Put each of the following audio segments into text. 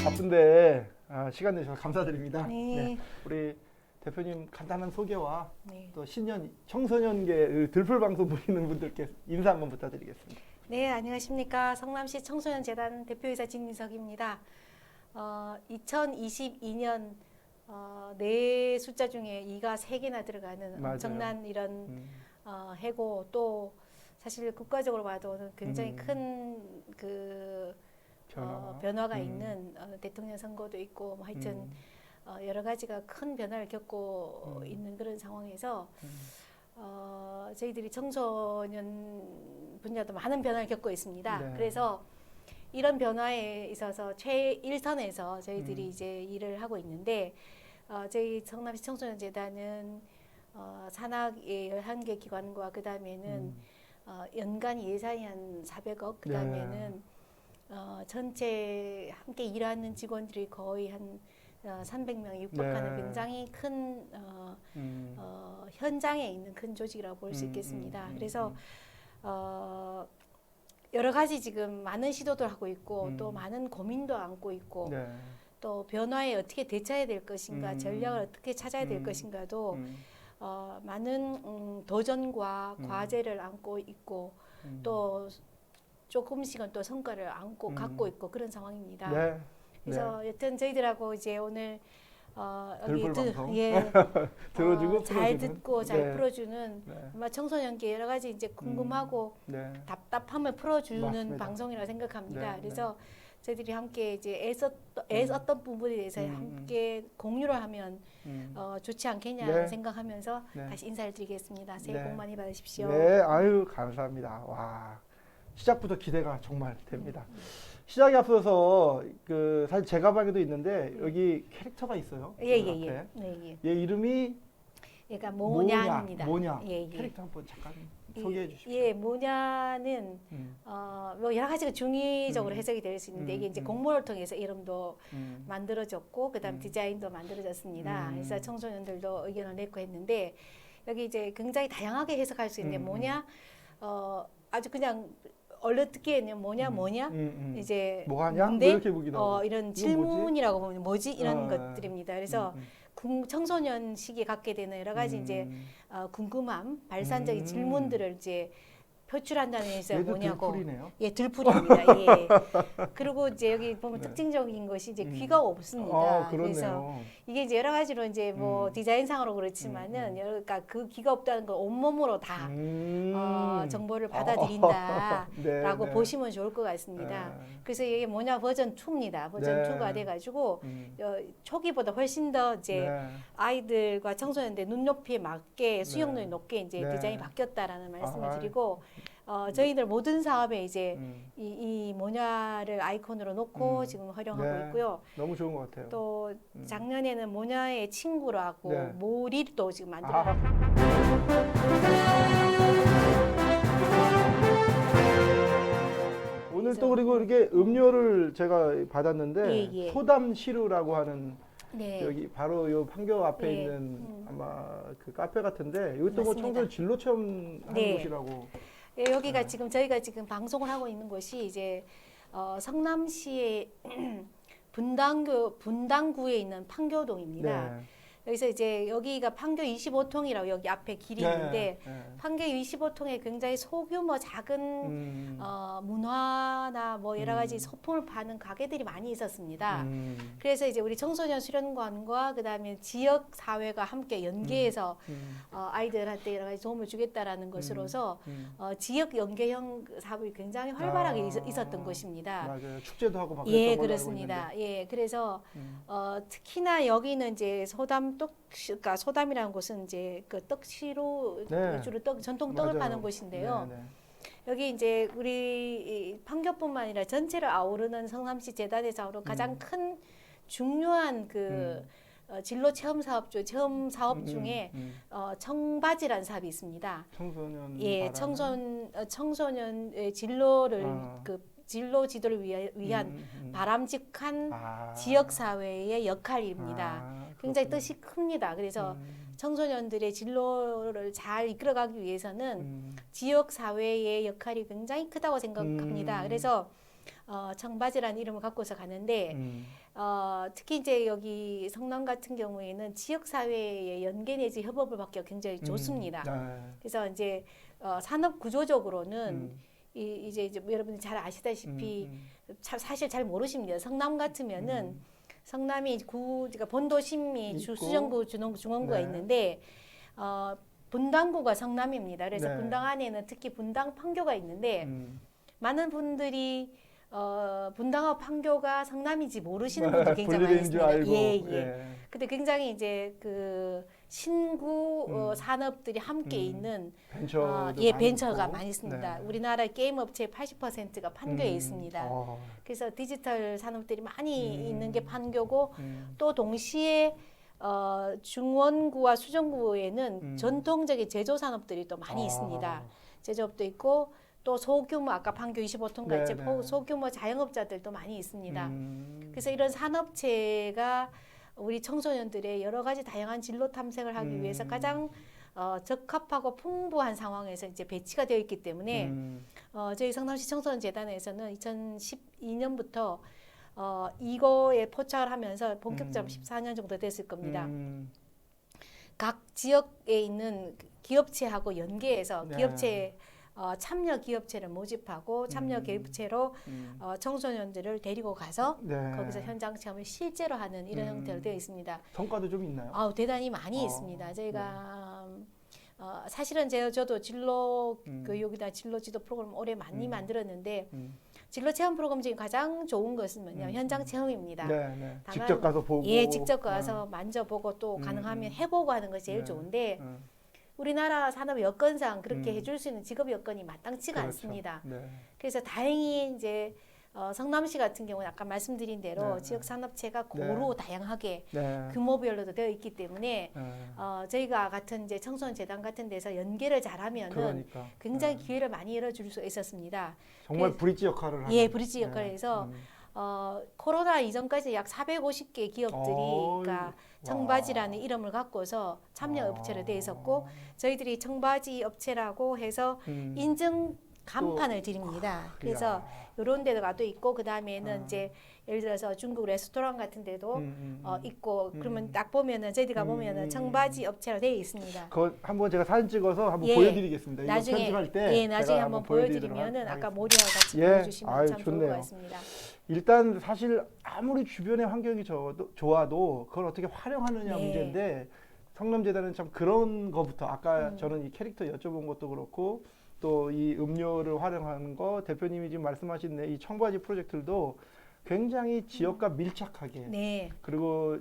바쁜데 시간 내주셔서 감사드립니다. 네. 우리 대표님 간단한 소개와 네. 또 신년 청소년계 들풀 방송 보시는 분들께 인사 한번 부탁드리겠습니다. 네, 안녕하십니까. 성남시 청소년재단 대표이사 진민석입니다. 2022년 네 숫자 중에 2가 3개나 들어가는 맞아요. 엄청난 이런 해고, 또 사실 국가적으로 봐도 굉장히 큰 그 변화가 있는 대통령 선거도 있고 뭐 하여튼 여러 가지가 큰 변화를 겪고 있는 그런 상황에서 저희들이 청소년 분야도 많은 변화를 겪고 있습니다. 네. 그래서 이런 변화에 있어서 최일선에서 저희들이 이제 일을 하고 있는데 저희 성남시 청소년재단은 산학의 11개 기관과 그 다음에는 연간 예산이 한 400억, 그 다음에는 전체 함께 일하는 직원들이 거의 한 300명에 육박하는 네. 굉장히 큰 현장에 있는 큰 조직이라고 볼 수 있겠습니다. 그래서 여러 가지 지금 많은 시도들 하고 있고 또 많은 고민도 안고 있고 네. 또 변화에 어떻게 대처해야 될 것인가, 전략을 어떻게 찾아야 될 것인가도 많은 도전과 과제를 안고 있고 또 조금씩은 또 성과를 안고 갖고 있고 그런 상황입니다. 네. 그래서 여튼 저희들하고 이제 오늘 여기 들풀 방송 들어주고 잘 풀어주는. 듣고 잘 네. 풀어주는 네. 아마 청소년께 여러 가지 이제 궁금하고 네. 답답함을 풀어주는 맞습니다. 방송이라고 생각합니다. 네, 그래서 저희들이 함께 이제 애썼던 부분에 대해서 함께 공유를 하면 좋지 않겠냐 네. 생각하면서 네. 다시 인사를 드리겠습니다. 새해 네. 복 많이 받으십시오. 네, 아유 감사합니다. 와, 시작부터 기대가 정말 됩니다. 시작에 앞서서 사실 제 가방에도 있는데 여기 캐릭터가 있어요. 예예예. 앞에. 네, 얘 이름이 얘가 모냐입니다. 모냐. 예, 예. 캐릭터 한번 잠깐 소개해 주십시오. 예, 모냐는 뭐 여러 가지가 중의적으로 해석이 될 수 있는데 이게 이제 공모를 통해서 이름도 만들어졌고 그다음 디자인도 만들어졌습니다. 그래서 청소년들도 의견을 냈고 했는데 여기 이제 굉장히 다양하게 해석할 수 있는데 뭐냐 아주 그냥 얼른 듣기에는 뭐냐 이제 뭐 하냐? 뭔데? 뭐 이렇게 보기도 하고. 이런 이건 질문이라고 보면 뭐지 이런 아, 것들입니다. 그래서 청소년 시기에 갖게 되는 여러 가지 이제 궁금함, 발산적인 질문들을 이제 표출한다는 의미에서 얘도 뭐냐고. 들풀이네요. 예, 들풀입니다. 예. 그리고 이제 여기 보면 네. 특징적인 것이 이제 귀가 없습니다. 그래서 그렇네요. 이게 이제 여러 가지로 이제 뭐 디자인상으로 그렇지만은 그러니까 그 귀가 없다는 걸 온몸으로 다 정보를 받아들인다라고 네. 보시면 좋을 것 같습니다. 그래서 이게 뭐냐 버전 2입니다. 버전 네. 2가 돼가지고 초기보다 훨씬 더 이제 아이들과 청소년들 눈높이에 맞게 수용률이 높게 이제 네. 디자인이 바뀌었다라는 말씀을 드리고 저희들 모든 사업에 이제 이 모냐를 아이콘으로 놓고 지금 활용하고 있고요. 너무 좋은 것 같아요. 또 작년에는 모냐의 친구라고 네. 모리도 지금 만들어. 오늘 또 그리고 이렇게 음료를 제가 받았는데 예. 소담 시루라고 하는 네. 여기 바로 요 판교 앞에 네. 있는 아마 그 카페 같은데 이것도 뭐 맞습니다. 청소년 진로 체험하는 네. 곳이라고. 예, 여기가 지금 저희가 지금 방송을 하고 있는 곳이 이제 성남시의 분당구에 있는 판교동입니다. 네. 여기서 이제 여기가 판교 25통이라고 여기 앞에 길이 있는데 판교 25통에 굉장히 소규모 작은 문화나 뭐 여러 가지 소품을 파는 가게들이 많이 있었습니다. 그래서 이제 우리 청소년 수련관과 그다음에 지역 사회가 함께 연계해서 아이들한테 여러 가지 도움을 주겠다라는 것으로서 지역 연계형 사업이 굉장히 활발하게 있었던 곳입니다. 맞아요. 축제도 하고 막 예, 그랬던 걸로 그렇습니다. 알고 있는데. 예, 그래서 특히나 여기는 이제 그러니까 소담이라는 곳은 이제 그 떡시로 네. 주로 전통 떡을 맞아요. 파는 곳인데요. 네, 네. 여기 이제 우리 판교뿐만 아니라 전체를 아우르는 성남시 재단에서 가장 큰 중요한 그 진로 체험 사업 중에 청바지라는 사업이 있습니다. 청소년 예, 청소년의 진로를 그 진로 지도를 위한 바람직한 지역 사회의 역할입니다. 굉장히 그렇군요. 뜻이 큽니다. 그래서 청소년들의 진로를 잘 이끌어가기 위해서는 지역 사회의 역할이 굉장히 크다고 생각합니다. 그래서 청바지라는 이름을 갖고서 가는데 특히 이제 여기 성남 같은 경우에는 지역 사회의 연계 내지 협업을 받기가 굉장히 좋습니다. 그래서 이제 산업 구조적으로는 이제 여러분이 잘 아시다시피 사실 잘 모르십니다. 성남 같으면은 성남이 그러니까 본도심이 수정구 중원구가 네. 있는데 분당구가 성남입니다. 그래서 네. 분당 안에는 특히 분당 판교가 있는데 많은 분들이 분당하고 판교가 성남인지 모르시는 분들 굉장히 많이 분리된 줄 있습니다. 알고. 예. 근데 굉장히 이제 그 신구 산업들이 함께 있는 벤처가 많이 있습니다. 네. 우리나라 게임 업체의 80%가 판교에 있습니다. 그래서 디지털 산업들이 많이 있는 게 판교고 또 동시에 중원구와 수정구에는 전통적인 제조 산업들이 또 많이 있습니다. 제조업도 있고 또 소규모 아까 판교 25톤 같이 소규모 자영업자들도 많이 있습니다. 그래서 이런 산업체가 우리 청소년들의 여러 가지 다양한 진로 탐색을 하기 위해서 가장 적합하고 풍부한 상황에서 이제 배치가 되어 있기 때문에 저희 성남시 청소년재단에서는 2012년부터 이거에 포착을 하면서 본격적으로 14년 정도 됐을 겁니다. 각 지역에 있는 기업체하고 연계해서 기업체 참여 기업체를 모집하고 참여 기업체로 청소년들을 데리고 가서 거기서 현장 체험을 실제로 하는 이런 형태로 되어 있습니다. 성과도 좀 있나요? 대단히 많이 있습니다. 저희가 사실은 저도 진로 교육이나 진로 지도 프로그램 오래 많이 만들었는데 진로 체험 프로그램 중에 가장 좋은 것은 뭐냐면 현장 체험입니다. 다만, 직접 가서 보고. 직접 가서 만져보고 또 가능하면 해보고 하는 것이 제일 좋은데 우리나라 산업 여건상 그렇게 해줄 수 있는 직업 여건이 마땅치가 않습니다. 그래서 다행히 이제 성남시 같은 경우는 아까 말씀드린 대로 지역 산업체가 고루 다양하게 규모별로도 되어 있기 때문에 저희가 같은 이제 청소년 재단 같은 데서 연계를 잘하면은 굉장히 기회를 많이 열어줄 수 있었습니다. 정말 브릿지 역할을 하는. 브릿지 역할을 해서 코로나 이전까지 약 450개 기업들이 그러니까 청바지라는 이름을 갖고서 참여 업체로 되어 있었고 저희들이 청바지 업체라고 해서 인증 간판을 드립니다. 그래서 이런 데가 또 있고 그 다음에는 이제 예를 들어서 중국 레스토랑 같은 데도 있고 그러면 딱 보면은 저희가 보면은 청바지 업체로 되어 있습니다. 그거 한번 제가 사진 찍어서 한번 보여드리겠습니다. 나중에 이거 편집할 때 나중에 한번 보여드리면은 아까 모리와 같이 보여주시면 참 좋을 것 같습니다. 일단 사실 아무리 주변의 환경이 좋아도 그걸 어떻게 활용하느냐 문제인데 성남재단은 참 그런 거부터 아까 저는 이 캐릭터 여쭤본 것도 그렇고 또 이 음료를 활용하는 거 대표님이 지금 말씀하신 이 청바지 프로젝트들도 굉장히 지역과 밀착하게 그리고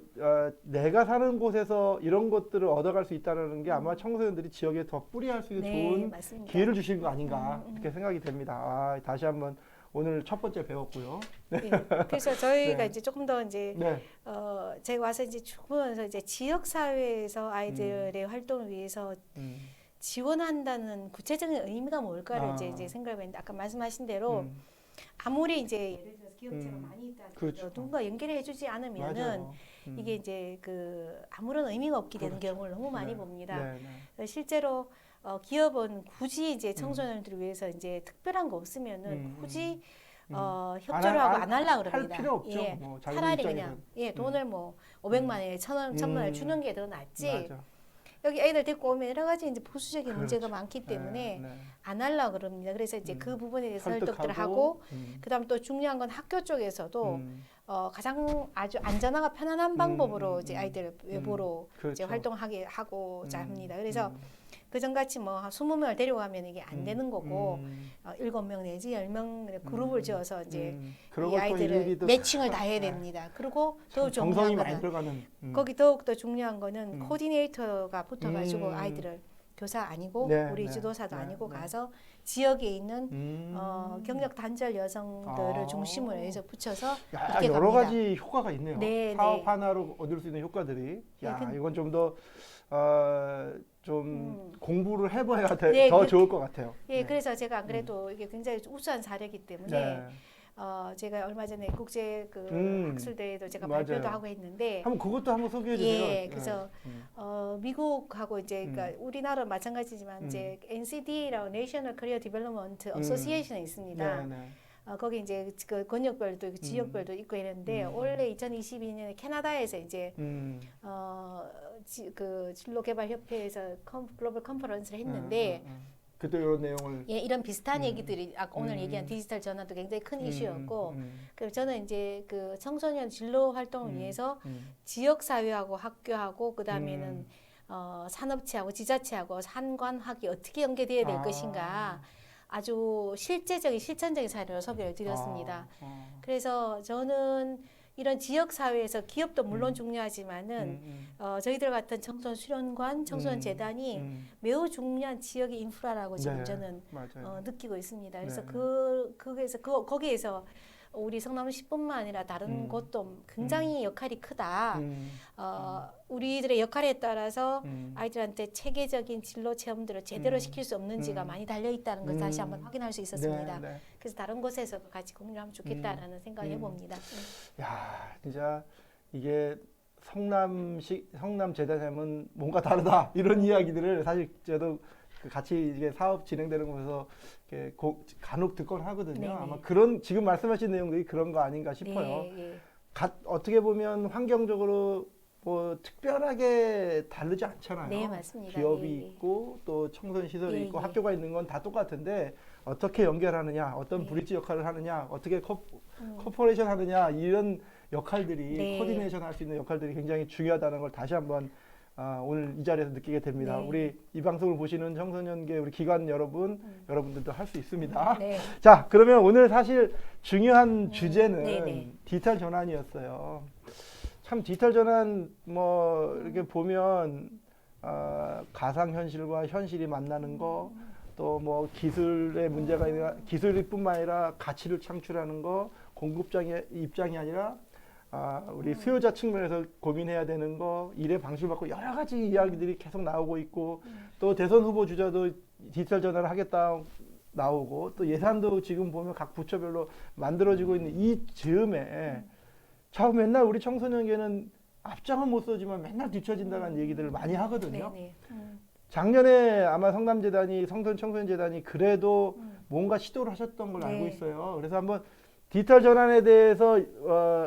내가 사는 곳에서 이런 것들을 얻어갈 수 있다는 게 아마 청소년들이 지역에 더 뿌리할 수 있는 좋은 맞습니다. 기회를 주시는 거 아닌가 이렇게 생각이 됩니다. 다시 한번 오늘 첫 번째 배웠고요. 그래서 저희가 이제 조금 더 이제 제가 와서 이제 보면서 이제 지역 사회에서 아이들의 활동을 위해서 지원한다는 구체적인 의미가 뭘까를 이제 생각을 했는데 아까 말씀하신 대로 아무리 이제 예를 들어서 기업체가 많이 있다 하더라도 누군가 연결해 해주지 않으면은 이게 이제 그 아무런 의미가 없게 되는 경우를 너무 많이 봅니다. 실제로 기업은 굳이 이제 청소년들을 위해서 이제 특별한 거 없으면은 굳이 협조를 하고 안 하려고 그럽니다. 할 필요 없죠. 뭐 차라리 그냥 돈을 뭐 500만 원에 1,000원 을 주는 게 더 낫지. 여기 애들 데리고 오면 여러 가지 이제 부수적인 문제가 많기 때문에 안 하려고 그럽니다. 그래서 이제 그 부분에 대해서 설득들을 하고 그다음 또 중요한 건 학교 쪽에서도 가장 아주 안전하고 편안한 방법으로 이제 아이들 외부로 이제 활동하게 하고자 합니다. 그래서 그전같이 뭐 20명을 데려가면 이게 안 되는 거고 7명 내지 10명 그룹을 지어서 이제 이 아이들을 매칭을 다 해야 됩니다. 그리고 더 중요한 거는 거기 더욱더 중요한 거는 코디네이터가 붙어가지고 아이들을 교사 아니고 우리 지도사도 아니고 가서 지역에 있는 경력 단절 여성들을 중심으로 해서 붙여서 이렇게 여러 갑니다. 가지 효과가 있네요. 사업 하나로 얻을 수 있는 효과들이 이건 좀 더 좀 공부를 해봐야 더 좋을 것 같아요. 그래서 제가 안 그래도 이게 굉장히 우수한 사례이기 때문에 제가 얼마 전에 국제 학술대회도 제가 맞아요. 발표도 하고 했는데 한번 그것도 한번 소개해 주세요. 예, 그래서 미국하고 이제 그러니까 우리나라 마찬가지지만 이제 NCD라고 National Career Development Association이 있습니다. 네, 네. 거기 이제 그 권역별도 있고 지역별도 있고 이랬는데 올해 2022년에 캐나다에서 이제 그 진로개발협회에서 글로벌 컨퍼런스를 했는데 그때 이런 내용을 예, 이런 비슷한 얘기들이 아까 오늘 얘기한 디지털 전환도 굉장히 큰 이슈였고 그래서 저는 이제 그 청소년 진로 활동을 위해서 지역 사회하고 학교하고 그다음에는 산업체하고 지자체하고 상관학이 어떻게 연계되어야 될 것인가 아주 실제적인 실천적인 사례로 소개를 드렸습니다. 그래서 저는 이런 지역 사회에서 기업도 물론 중요하지만은 저희들 같은 청소년 수련관, 청소년 재단이 매우 중요한 지역의 인프라라고 지금 네, 저는 느끼고 있습니다. 그래서 네. 거기에서 우리 성남시뿐만 아니라 다른 곳도 굉장히 역할이 크다. 우리들의 역할에 따라서 아이들한테 체계적인 진로 체험들을 제대로 시킬 수 없는지가 많이 달려 있다는 걸 다시 한번 확인할 수 있었습니다. 네, 네. 그래서 다른 곳에서 같이 공유하면 좋겠다라는 생각을 해봅니다. 야, 진짜 이게 성남 재단하면 뭔가 다르다 이런 이야기들을 사실 저도 같이 이게 사업 진행되는 곳에서 이렇게 간혹 듣곤 하거든요. 네네. 아마 그런 지금 말씀하신 내용들이 그런 거 아닌가 싶어요. 네, 어떻게 보면 환경적으로 뭐 특별하게 다르지 않잖아요. 네, 맞습니다. 기업이 예, 예. 있고 또 청소년 시설이 예, 있고 예. 학교가 있는 건 다 똑같은데 어떻게 연결하느냐, 어떤 브릿지 역할을 하느냐, 어떻게 코퍼레이션 하느냐 이런 역할들이 네. 코디네이션 할 수 있는 역할들이 굉장히 중요하다는 걸 다시 한번 오늘 이 자리에서 느끼게 됩니다. 네. 우리 이 방송을 보시는 청소년계 우리 기관 여러분들도 할 수 있습니다. 네. 자, 그러면 오늘 사실 중요한 주제는 네네. 디지털 전환이었어요. 참 디지털 전환 뭐 이렇게 보면 가상 현실과 현실이 만나는 거, 또 뭐 기술의 문제가 아니라 기술뿐만 아니라 가치를 창출하는 거, 공급자의 입장이 아니라 우리 수요자 측면에서 고민해야 되는 거, 일의 방식을 바꾸고 여러 가지 이야기들이 계속 나오고 있고, 또 대선 후보 주자도 디지털 전환을 하겠다 나오고, 또 예산도 지금 보면 각 부처별로 만들어지고 있는 이 즈음에 자 맨날 우리 청소년계는 앞장은 못 서지만 맨날 뒤처진다는 얘기들을 많이 하거든요. 네네. 작년에 아마 청소년재단이 그래도 뭔가 시도를 하셨던 걸 알고 네. 있어요. 그래서 한번 디지털 전환에 대해서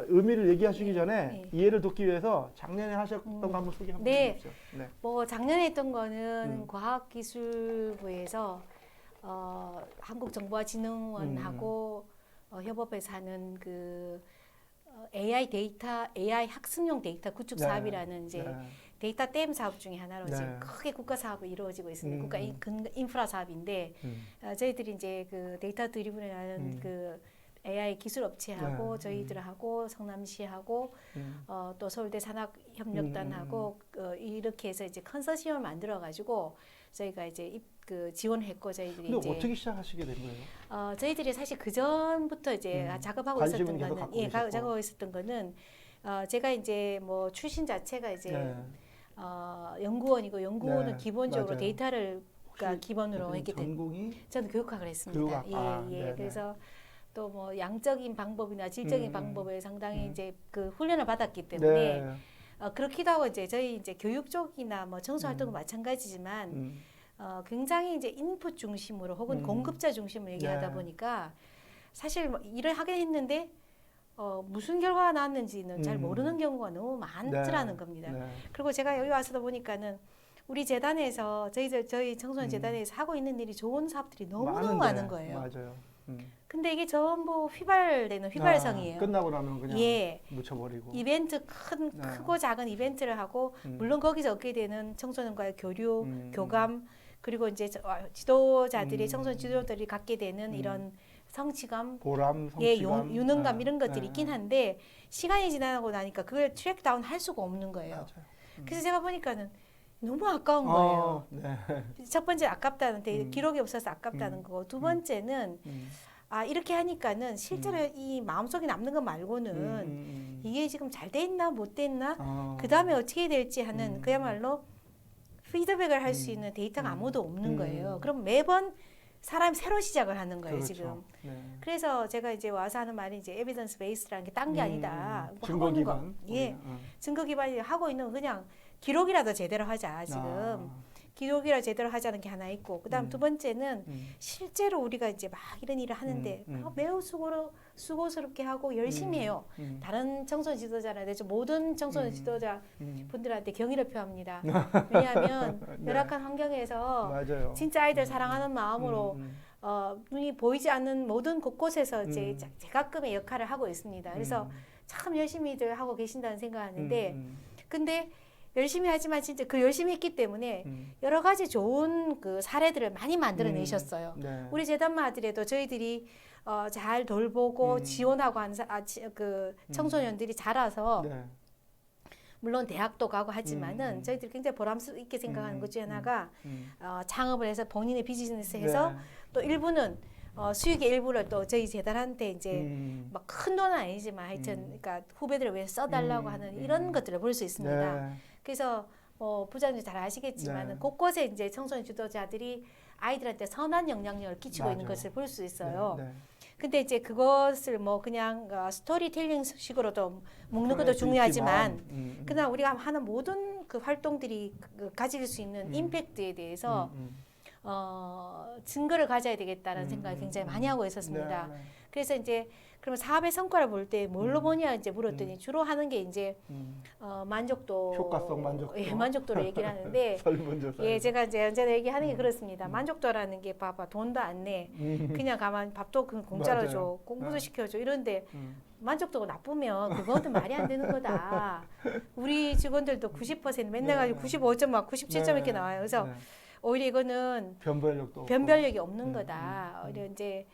의미를 얘기하시기 전에 네. 이해를 돕기 위해서 작년에 하셨던 거 한번 소개 한번 네. 해주십시오. 네. 뭐 작년에 했던 거는 과학기술부에서 한국정보화진흥원하고 협업해서 하는 그 AI 학습용 데이터 구축 네. 사업이라는 이제 네. 데이터 댐 사업 중에 하나로 네. 지금 크게 국가 사업이 이루어지고 있습니다. 국가 인프라 사업인데 저희들이 이제 그 데이터 드리븐이라는 그 AI 기술 업체하고 네. 저희들하고 성남시하고 또 서울대 산학협력단하고 이렇게 해서 이제 컨소시엄을 만들어 가지고 저희가 이제 지원했고 저희들이 근데 이제 어떻게 시작하시게 된 거예요? 저희들이 사실 그 전부터 이제 작업하고 관심은 있었던 계속 거는 갖고 계셨고. 작업하고 있었던 거는 제가 이제 뭐 출신 자체가 이제 네. 연구원이고 연구원은 네, 기본적으로 맞아요. 데이터를 기본으로 했기 때문에 전공이 저는 교육학을 했습니다. 교육학. 예. 네네. 그래서 또 뭐 양적인 방법이나 질적인 방법에 상당히 이제 그 훈련을 받았기 때문에 네. 그렇기도 하고 이제 저희 이제 교육 쪽이나 뭐 청소 활동은 마찬가지지만 굉장히 이제 인풋 중심으로 혹은 공급자 중심으로 얘기하다 네. 보니까 사실 뭐 일을 하긴 했는데 무슨 결과가 나왔는지는 잘 모르는 경우가 너무 많더라는 겁니다. 네. 그리고 제가 여기 와서도 보니까는 우리 재단에서 저희 청소년 재단에서 하고 있는 일이 좋은 사업들이 너무너무 많은 거예요. 맞아요. 근데 이게 전부 휘발되는 휘발성이에요. 끝나고 나면 그냥 예. 묻혀버리고. 이벤트 네. 크고 작은 이벤트를 하고 물론 거기서 얻게 되는 청소년과의 교류, 교감 그리고 이제 지도자들이 청소년 지도자들이 갖게 되는 이런 성취감, 보람, 예, 성취감, 유능감 네. 이런 것들이 네. 있긴 한데 시간이 지나고 나니까 그걸 트랙 다운 할 수가 없는 거예요. 맞아요. 그래서 제가 보니까는 너무 아까운 거예요. 네. 첫 번째 아깝다는 기록이 없어서 아깝다는 거고 두 번째는 이렇게 하니까는 실제로 이 마음속에 남는 것 말고는 이게 지금 잘 돼 있나 못 돼 있나 그 다음에 어떻게 될지 하는 그야말로 피드백을 할 수 있는 데이터가 아무도 없는 거예요. 그럼 매번 사람이 새로 시작을 하는 거예요, 그렇죠. 지금. 네. 그래서 제가 이제 와서 하는 말이 이제 에비던스 베이스라는 게 딴 게 아니다. 뭐 증거 하고 있는 거. 기반. 예. 증거 기반이 하고 있는 건 그냥 기록이라도 제대로 하자, 지금. 기록이라 제대로 하자는 게 하나 있고, 그다음 두 번째는 실제로 우리가 이제 막 이런 일을 하는데 매우 수고스럽게 하고 열심히 해요. 다른 청소년 지도자나 모든 청소년 지도자 분들한테 경의를 표합니다. 왜냐하면 네. 열악한 환경에서 맞아요. 진짜 아이들 사랑하는 마음으로 눈이 보이지 않는 모든 곳곳에서 이제 제가끔의 역할을 하고 있습니다. 그래서 참 열심히들 하고 계신다는 생각하는데, 근데 열심히 하지만 진짜 그 열심히 했기 때문에 여러 가지 좋은 그 사례들을 많이 만들어내셨어요. 네. 우리 재단만 하더라도 저희들이 잘 돌보고 지원하고 하는 그 청소년들이 자라서 네. 물론 대학도 가고 하지만은 저희들이 굉장히 보람있게 생각하는 것 중에 하나가 창업을 해서 본인의 비즈니스 해서 네. 또 일부는 수익의 일부를 또 저희 재단한테 이제 막 큰 돈은 아니지만 하여튼 그러니까 후배들을 위해서 써달라고 하는 이런 것들을 볼 수 있습니다. 네. 그래서 부장님 잘 아시겠지만 네. 곳곳에 이제 청소년 지도자들이 아이들한테 선한 영향력을 끼치고 있는 맞아요. 것을 볼 수 있어요. 네. 네. 근데 이제 그것을 뭐 그냥 스토리텔링 식으로도 묶는 것도 그럴 수 중요하지만 있지만, 그냥 우리가 하는 모든 그 활동들이 가질 수 있는 임팩트에 대해서 증거를 가져야 되겠다는 생각을 굉장히 많이 하고 있었습니다. 네, 네. 그래서 이제 그러면 사업의 성과를 볼 때 뭘로 보냐 이제 물었더니 주로 하는 게 이제 만족도, 효과성 만족도. 예, 만족도를 얘기를 하는데 설문조사. 예, 제가 이제 언제나 얘기하는 게 그렇습니다. 만족도라는 게 봐봐 돈도 안 내, 그냥 가만 밥도 공짜로 맞아요. 줘, 공부도 네. 시켜줘 이런데 만족도가 나쁘면 그것도 말이 안 되는 거다. 우리 직원들도 90% 맨날 가지고 95점 막 97점 이렇게 나와요. 그래서 오히려 이거는 변별력도 변별력이 없는 거다. 오히려 이제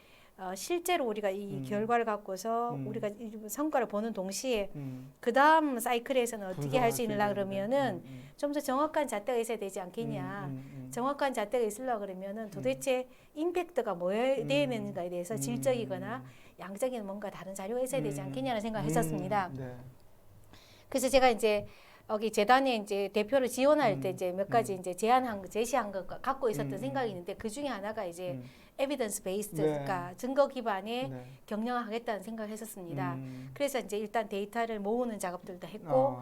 실제로 우리가 이 결과를 갖고서 우리가 이 성과를 보는 동시에 그 다음 사이클에서는 어떻게 할 수 있느냐 그러면은 좀 더 정확한 잣대가 있어야 되지 않겠냐. 정확한 잣대가 있으려고 그러면은 도대체 임팩트가 뭐에 되는가에 대해서 질적이거나 양적인 뭔가 다른 자료가 있어야 되지 않겠냐는 생각을 했었습니다. 네. 그래서 제가 이제 여기 재단에 이제 대표를 지원할 때 이제 몇 가지 이제 제시한 거 갖고 있었던 생각이 있는데 그 중에 하나가 이제 에비던스 베이스드, 네. 그러니까 증거 기반의 네. 경영하겠다는 생각을 했었습니다. 그래서 이제 일단 데이터를 모으는 작업들도 했고,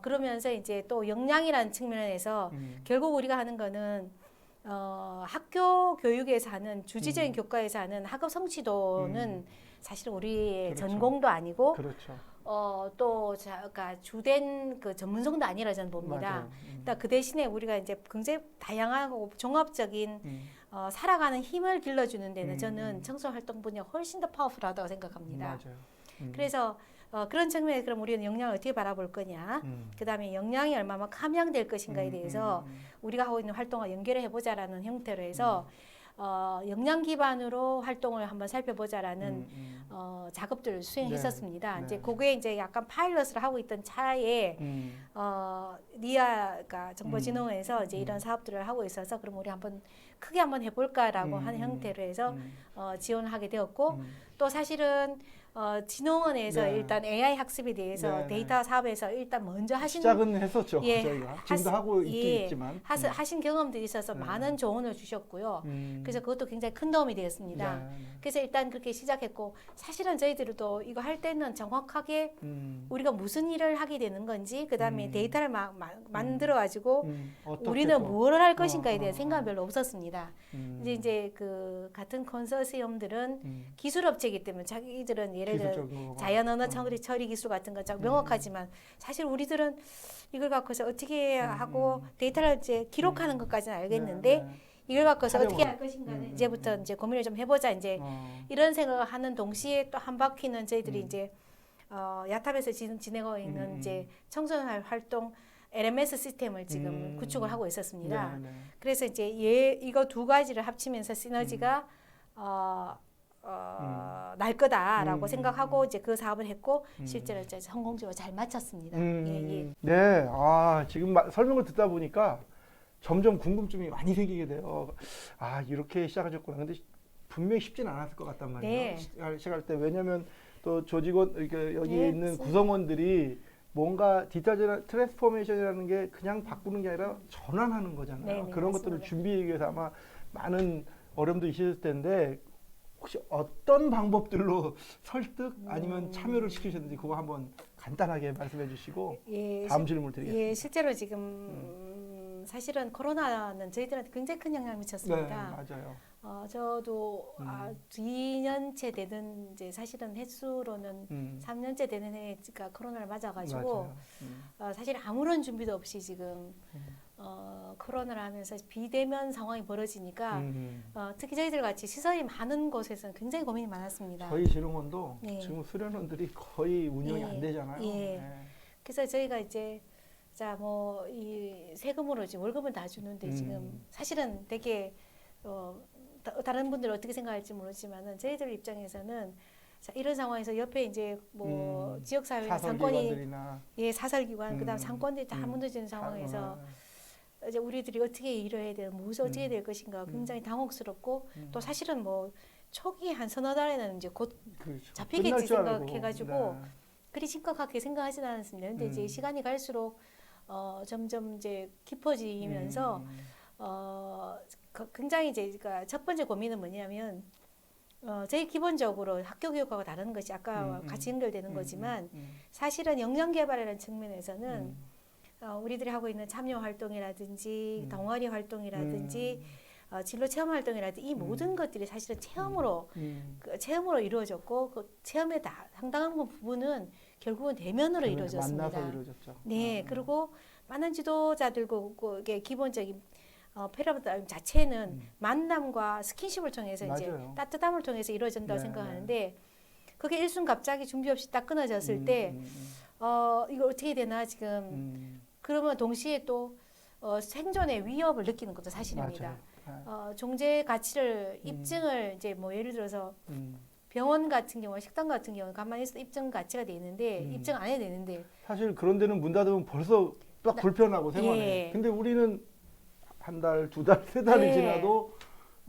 그러면서 이제 또 역량이라는 측면에서 결국 우리가 하는 거는 학교 교육에서 하는 주지적인 교과에서 하는 학업 성취도는 사실 우리의 그렇죠. 전공도 아니고 그렇죠. 그러니까 주된 그 전문성도 아니라 저는 봅니다. 그러니까 그 대신에 우리가 이제 굉장히 다양하고 종합적인 살아가는 힘을 길러주는 데는 저는 청소년 활동 분야가 훨씬 더 파워풀하다고 생각합니다. 맞아요. 그래서 그런 측면에서 그럼 우리는 역량을 어떻게 바라볼 거냐, 그 다음에 역량이 얼마만큼 함양될 것인가에 대해서 우리가 하고 있는 활동과 연결을 해보자라는 형태로 해서 역량 기반으로 활동을 한번 살펴보자라는 작업들을 수행했었습니다. 네. 이제 그게 이제 약간 파일럿을 하고 있던 차에 리아가 정보진흥원에서 이제 이런 사업들을 하고 있어서 그럼 우리 한번 크게 한번 해볼까라고 하는 형태로 해서 지원을 하게 되었고 또 사실은 진흥원에서 네. 일단 AI 학습에 대해서 네, 데이터 사업에서 일단 먼저 하신 시작은 했었죠. 예, 저희가 지금도 하고 있긴 예, 있지만 하신 경험들이 있어서 많은 조언을 주셨고요. 그래서 그것도 굉장히 큰 도움이 되었습니다. 네. 그래서 일단 그렇게 시작했고 사실은 저희들도 이거 할 때는 정확하게 우리가 무슨 일을 하게 되는 건지 그 다음에 데이터를 만들어 가지고 우리는 무엇을 할 것인가에 대한 생각은 별로 없었습니다. 이제 그 같은 컨소시엄들은 기술 업체이기 때문에 자기들은 예를 들어 자연 언어 처리 기술 같은 건 명확하지만 사실 우리들은 이걸 갖고서 어떻게 하고 데이터를 이제 기록하는 것까지는 알겠는데 이걸 갖고서 어떻게 할 것인가는 이제부터 이제 고민을 좀 해보자 이제 이런 생각을 하는 동시에 또 한 바퀴는 저희들이 이제 야탑에서 진행하고 있는 이제 청소년 활동 LMS 시스템을 지금 구축을 하고 있었습니다. 그래서 이제 이거 두 가지를 합치면서 시너지가 날 거다라고 생각하고 이제 그 사업을 했고 실제로 이제 성공적으로 잘 마쳤습니다. 예. 네, 지금 설명을 듣다 보니까 점점 궁금증이 많이 생기게 돼요. 이렇게 시작하셨구나. 근데 분명히 쉽지는 않았을 것 같단 말이에요. 네. 시작할 때 왜냐하면 또 조직원 여기 네, 있는 구성원들이 뭔가 디지털 트랜스포메이션이라는 게 그냥 바꾸는 게 아니라 전환하는 거잖아요. 네, 그런 맞습니다. 것들을 준비하기 위해서 아마 많은 어려움도 있을 텐데 혹시 어떤 방법들로 설득 아니면 참여를 시키셨는지 그거 한번 간단하게 말씀해 주시고 예, 다음 질문을 드리겠습니다. 예, 실제로 지금 사실은 코로나는 저희들한테 굉장히 큰 영향을 네, 미쳤습니다. 맞아요. 저도 2년째 되는 이제 사실은 횟수로는 3년째 되는 해가 코로나를 맞아가지고 맞아요. 사실 아무런 준비도 없이 지금 코로나를 하면서 비대면 상황이 벌어지니까 특히 저희들 같이 시설이 많은 곳에서는 굉장히 고민이 많았습니다. 저희 진흥원도 네. 지금 수련원들이 거의 운영이 예, 안 되잖아요. 예. 네. 그래서 저희가 이제 자 뭐 이 세금으로 지금 월급을 다 주는데 지금 사실은 되게 다른 분들은 어떻게 생각할지 모르지만은 저희들 입장에서는 자, 이런 상황에서 옆에 이제 뭐 지역사회나 상권이 사설기관들이나 예 사설기관 그다음 상권들이 다 무너지는 상황에서 이제 우리들이 어떻게 일을 해야 되나 무엇을 어떻게 해야 될 것인가 굉장히 당혹스럽고 또 사실은 뭐 초기 한 서너 달에는 이제 곧 그렇죠. 잡히겠지 끝날 줄 알고. 생각해가지고 네. 그리 심각하게 생각하지는 않았습니다. 근데 이제 시간이 갈수록 점점 이제 깊어지면서 굉장히 이제 그러니까 첫 번째 고민은 뭐냐면 제일 기본적으로 학교 교육하고 다른 것이 아까 같이 연결되는 거지만 사실은 역량 개발이라는 측면에서는 우리들이 하고 있는 참여 활동이라든지 동아리 활동이라든지 진로 체험 활동이라든지 이 모든 것들이 사실은 체험으로 체험으로 이루어졌고 그 체험의 다 상당한 부분은 결국은 대면으로 이루어졌습니다. 만나서 이루어졌죠. 네, 그리고 많은 지도자들과 이게 기본적인 패러다임 자체는 만남과 스킨십을 통해서 이제 맞아요. 따뜻함을 통해서 이루어진다고 네, 생각하는데 그게 일순 갑자기 준비 없이 딱 끊어졌을 때 이거 어떻게 해야 되나 지금 그러면 동시에 또 생존의 위협을 느끼는 것도 사실입니다. 종제 가치를 입증을 이제 뭐 예를 들어서 병원 같은 경우, 식당 같은 경우 가만히 있어도 입증 가치가 돼 있는데 입증 안 해야 되는데 사실 그런 데는 문 닫으면 벌써 딱 불편하고 생활해. 예. 근데 우리는 한 달, 두 달, 세 달이 네. 지나도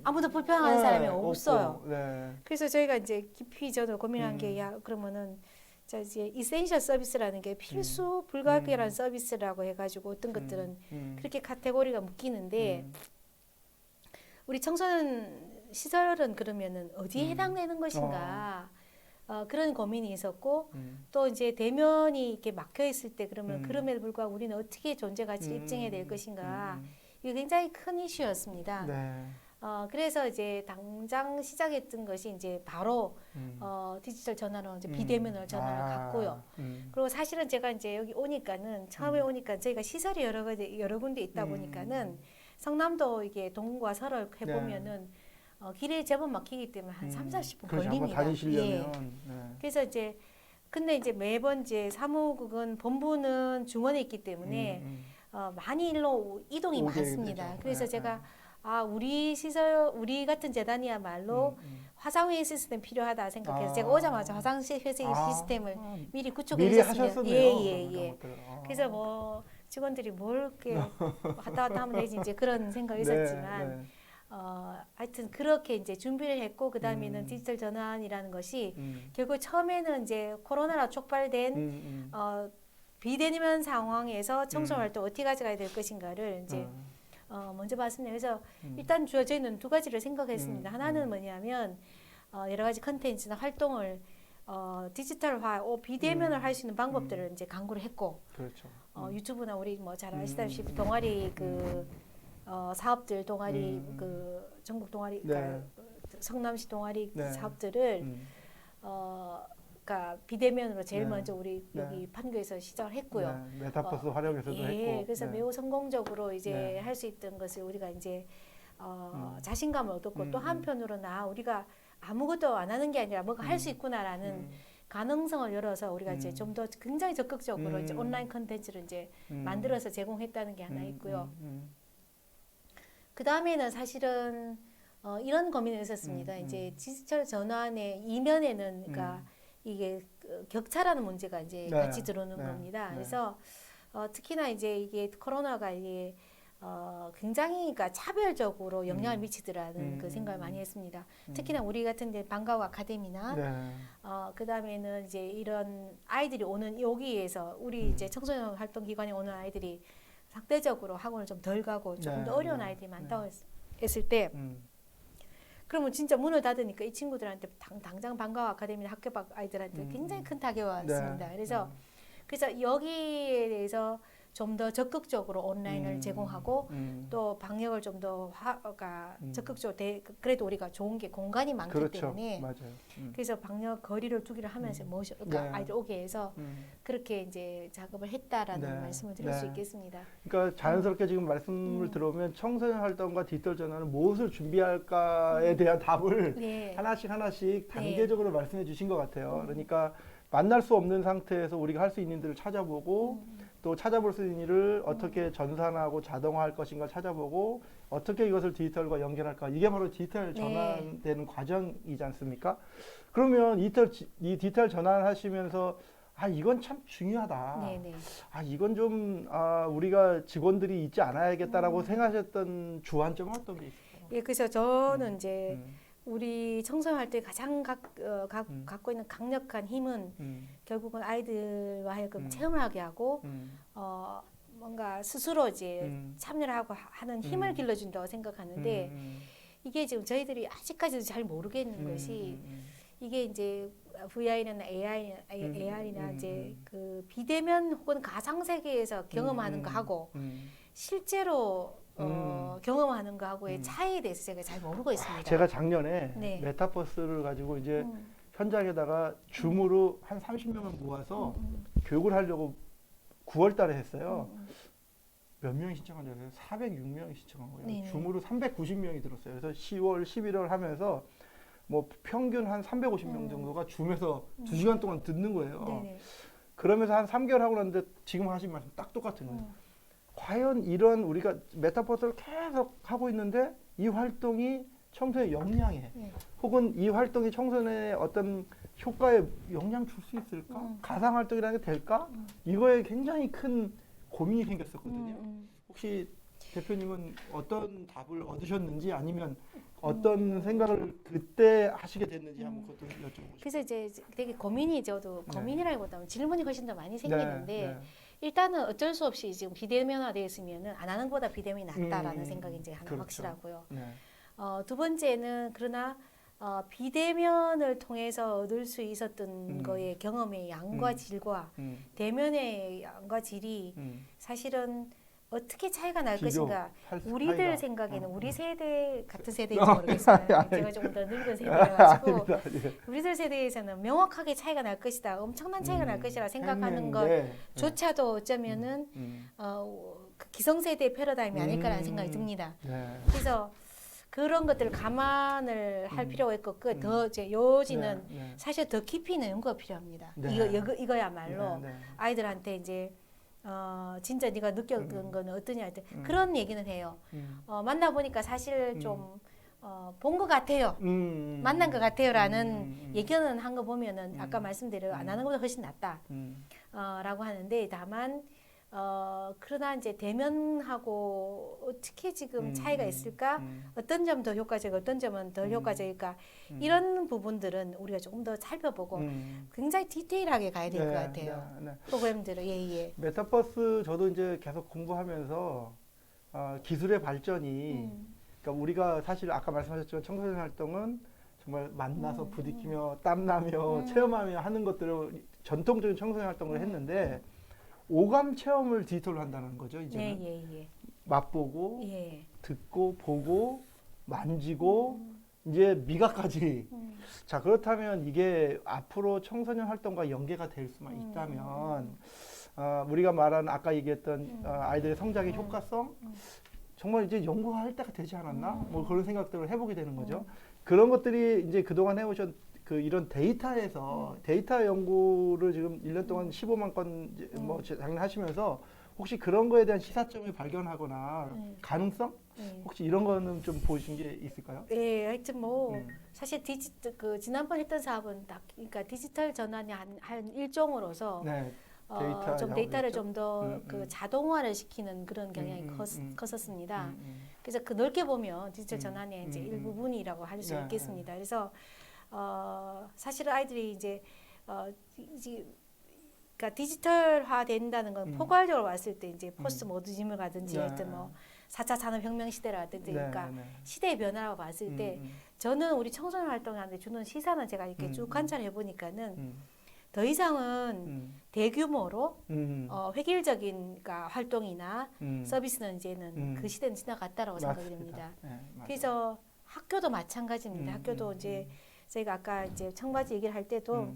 아무도 불편한 사람이 없고, 없어요. 네. 그래서 저희가 이제 깊이 저도 고민한 게 야 그러면은 자 이제 이센셜 서비스라는 게 필수 불가피한 서비스라고 해가지고 어떤 것들은 그렇게 카테고리가 묶이는데 우리 청소년 시설은 그러면은 어디에 해당되는 것인가 그런 고민이 있었고 또 이제 대면이 이렇게 막혀 있을 때 그러면 그럼에도 불구하고 우리는 어떻게 존재 가치를 입증해야 될 것인가 이게 굉장히 큰 이슈였습니다. 네. 그래서 이제 당장 시작했던 것이 이제 바로 디지털 전환으로 이제 비대면으로 전환을 갔고요. 그리고 사실은 제가 이제 여기 오니까는 처음에 오니까 저희가 시설이 여러 군데 있다 보니까는 성남도 이게 동과 설을 해보면은 길에 제법 막히기 때문에 한 30-40분 그렇죠. 한번 걸립니다. 다니시려면. 예. 네. 그래서 이제 근데 이제 매번 이제 사무국은 본부는 중원에 있기 때문에 많이 일로 이동이 오게 많습니다. 되죠. 그래서 네, 제가 우리 시설, 우리 같은 재단이야말로 화상회의 시스템 필요하다 생각해서 제가 오자마자 화상회의 시스템을 미리 구축을 미리 했었습니다. 하셨었네요. 예. 그래서 뭐 직원들이 뭘 이렇게 왔다 갔다 하면 되지 이제 그런 생각이 있었지만 네. 하여튼 그렇게 이제 준비를 했고 그 다음에는 디지털 전환이라는 것이 결국 처음에는 이제 코로나로 촉발된 비대면 상황에서 청소 활동 어떻게 가져가야 될 것인가를 이제 먼저 봤습니다. 그래서 일단 저희는 두 가지를 생각했습니다. 하나는 뭐냐면 여러 가지 컨텐츠나 활동을 디지털화, 비대면을 할 수 있는 방법들을 이제 강구를 했고, 그렇죠. 유튜브나 우리 뭐 잘 아시다시피 동아리 그 사업들 동아리 그 전국 동아리 네. 그러니까 성남시 동아리 네. 사업들을 그러니까 비대면으로 제일 네. 먼저 우리 네. 여기 판교에서 시작을 했고요. 네. 메타버스 활용해서도 했고. 그래서 네. 매우 성공적으로 이제 네. 할 수 있던 것을 우리가 이제 자신감을 얻었고 또 한편으로는 우리가 아무것도 안 하는 게 아니라 뭔가 할 수 있구나라는 가능성을 열어서 우리가 이제 좀 더 굉장히 적극적으로 이제 온라인 컨텐츠를 이제 만들어서 제공했다는 게 하나 있고요. 그 다음에는 사실은 이런 고민을 했었습니다. 이제 디지털 전환의 이면에는 그러니까 이게 격차라는 문제가 이제 네. 같이 들어오는 네. 겁니다. 네. 그래서 특히나 이제 이게 코로나가 이게 굉장히 그러니까 차별적으로 영향을 미치더라는 그 생각을 많이 했습니다. 특히나 우리 같은 데 방과후 아카데미나 네. 그 다음에는 이제 이런 아이들이 오는 여기에서 우리 이제 청소년 활동 기관에 오는 아이들이 상대적으로 학원을 좀 덜 가고 조금 네, 더 어려운 네, 아이들이 많다고 했을 때 그러면 진짜 문을 닫으니까 이 친구들한테 당장 방과후 아카데미 학교 밖 아이들한테 굉장히 큰 타격이 왔습니다. 그래서 여기에 대해서 좀 더 적극적으로 온라인을 제공하고 또 방역을 좀 더 적극적으로 그래도 우리가 좋은 게 공간이 많기 그렇죠. 때문에 맞아요. 그래서 방역 거리를 두기를 하면서 그러니까 아이들 오게 해서 그렇게 이제 작업을 했다라는 말씀을 드릴 수 있겠습니다. 그러니까 자연스럽게 지금 말씀을 들어보면 청소년 활동과 디지털 전환은 무엇을 준비할까에 대한 답을 하나씩 단계적으로 말씀해 주신 것 같아요. 그러니까 만날 수 없는 상태에서 우리가 할 수 있는 일을 찾아보고 또 찾아볼 수 있는 일을 어떻게 전산하고 자동화할 것인가 찾아보고 어떻게 이것을 디지털과 연결할까 이게 바로 디지털 전환되는 과정이지 않습니까? 그러면 이 디지털 전환을 하시면서 이건 참 중요하다. 이건 좀 우리가 직원들이 있지 않아야겠다라고 생각하셨던 주안점은 어떤 게 있을까요? 예, 그래서 저는 이제 우리 청소년 활동에 가장 갖고 있는 강력한 힘은 결국은 아이들과 하여금 체험을 하게 하고 뭔가 스스로 이제 참여를 하고 하는 힘을 길러준다고 생각하는데 이게 지금 저희들이 아직까지도 잘 모르겠는 것이 이게 이제 VR이나 AR이나 이제 그 비대면 혹은 가상 세계에서 경험하는 거 하고 실제로 경험하는 거하고의 차이에 대해서 제가 잘 모르고 있습니다. 제가 작년에 메타버스를 가지고 이제 현장에다가 줌으로 한 30명을 모아서 교육을 하려고 9월 달에 했어요. 몇 명이 신청한 줄 아세요? 406명이 신청한 거예요. 줌으로 390명이 들었어요. 그래서 10월, 11월 하면서 뭐 평균 한 350명 정도가 줌에서 2시간 동안 듣는 거예요. 그러면서 한 3개월 하고 났는데 지금 하신 말씀 딱 똑같은 거예요. 과연 이런 우리가 메타버스를 계속 하고 있는데 이 활동이 청소년의 역량에 혹은 이 활동이 청소년의 어떤 효과에 영향 줄 수 있을까? 가상 활동이라는 게 될까? 이거에 굉장히 큰 고민이 생겼었거든요. 혹시 대표님은 어떤 답을 얻으셨는지 아니면 어떤 생각을 그때 하시게 됐는지 한번 그것도 여쭤보고 싶어요. 그래서 이제 되게 고민이 저도 고민이라기보다는 질문이 훨씬 더 많이 생기는데 일단은 어쩔 수 없이 지금 비대면화되어 있으면은 안 하는 것보다 비대면이 낫다라는 생각이 이제 하나 확실하고요. 두 번째는 그러나 비대면을 통해서 얻을 수 있었던 거의 경험의 양과 질과 대면의 양과 질이 사실은 어떻게 차이가 날 것인가 우리들 생각에는 우리 세대 같은 세대인지 모르겠어요. 제가 조금 더 늙은 세대여가지고 우리들 세대에서는 명확하게 차이가 날 것이다, 엄청난 차이가 날 것이라 생각하는 것조차도 어쩌면은 그 기성세대의 패러다임이 아닐까라는 생각이 듭니다. 그래서 그런 것들을 감안을 할 필요가 있고 더 이제 요지는 사실 더 깊이 있는 연구가 필요합니다. 이거야말로 아이들한테 이제 진짜 네가 느꼈던 거는 어떠냐 할 때 그런 얘기는 해요. 만나보니까 사실 좀 본 것 같아요. 만난 것 같아요라는 얘기는 한 거 보면은 아까 말씀드린 안 하는 것보다 훨씬 낫다. 라고 하는데 다만 그러나 이제 대면하고 어떻게 지금 차이가 있을까? 어떤 점 더 효과적이고 어떤 점은 덜 효과적일까? 이런 부분들은 우리가 조금 더 살펴보고 굉장히 디테일하게 가야 될 것 같아요. 프로그램들을 메타버스 저도 이제 계속 공부하면서 기술의 발전이 그러니까 우리가 사실 아까 말씀하셨지만 청소년 활동은 정말 만나서 부딪히며 땀나며 체험하며 하는 것들을 전통적인 청소년 활동을 했는데 오감 체험을 디지털로 한다는 거죠. 이제는 맛보고 듣고 보고 만지고 이제 미각까지. 자, 그렇다면 이게 앞으로 청소년 활동과 연계가 될 수만 있다면 우리가 말한 아까 얘기했던 아이들의 성장의 효과성 정말 이제 연구할 때가 되지 않았나? 뭐 그런 생각들을 해보게 되는 거죠. 그런 것들이 이제 그동안 해오셨 이런 데이터에서 데이터 연구를 지금 1년 동안 15만 건 뭐 장려하시면서 혹시 그런 거에 대한 시사점을 발견하거나 가능성? 혹시 이런 거는 좀 보신 게 있을까요? 네, 하여튼 뭐 사실 지난번 했던 사업은 그러니까 디지털 전환이 한 일종으로서 좀 데이터를 좀 더 그 자동화를 시키는 그런 경향이 컸었습니다. 그래서 그 넓게 보면 디지털 전환의 이제 일부분이라고 할 수 있겠습니다. 그래서 사실 아이들이 이제 그러니까 디지털화 된다는 건 포괄적으로 봤을 때 이제 포스트 모더니즘을 가든지 하여튼 뭐 4차 산업혁명 시대라든지 네, 그러니까 네. 시대의 변화라고 봤을 때 저는 우리 청소년 활동하는데 주는 시사는 제가 이렇게 쭉 관찰해 보니까는 더 이상은 대규모로 획일적인 그러니까 활동이나 서비스는 이제는 그 시대는 지나갔다라고 생각이 됩니다. 네, 맞아요. 그래서 학교도 마찬가지입니다. 학교도 이제 저희가 아까 이제 청바지 얘기를 할 때도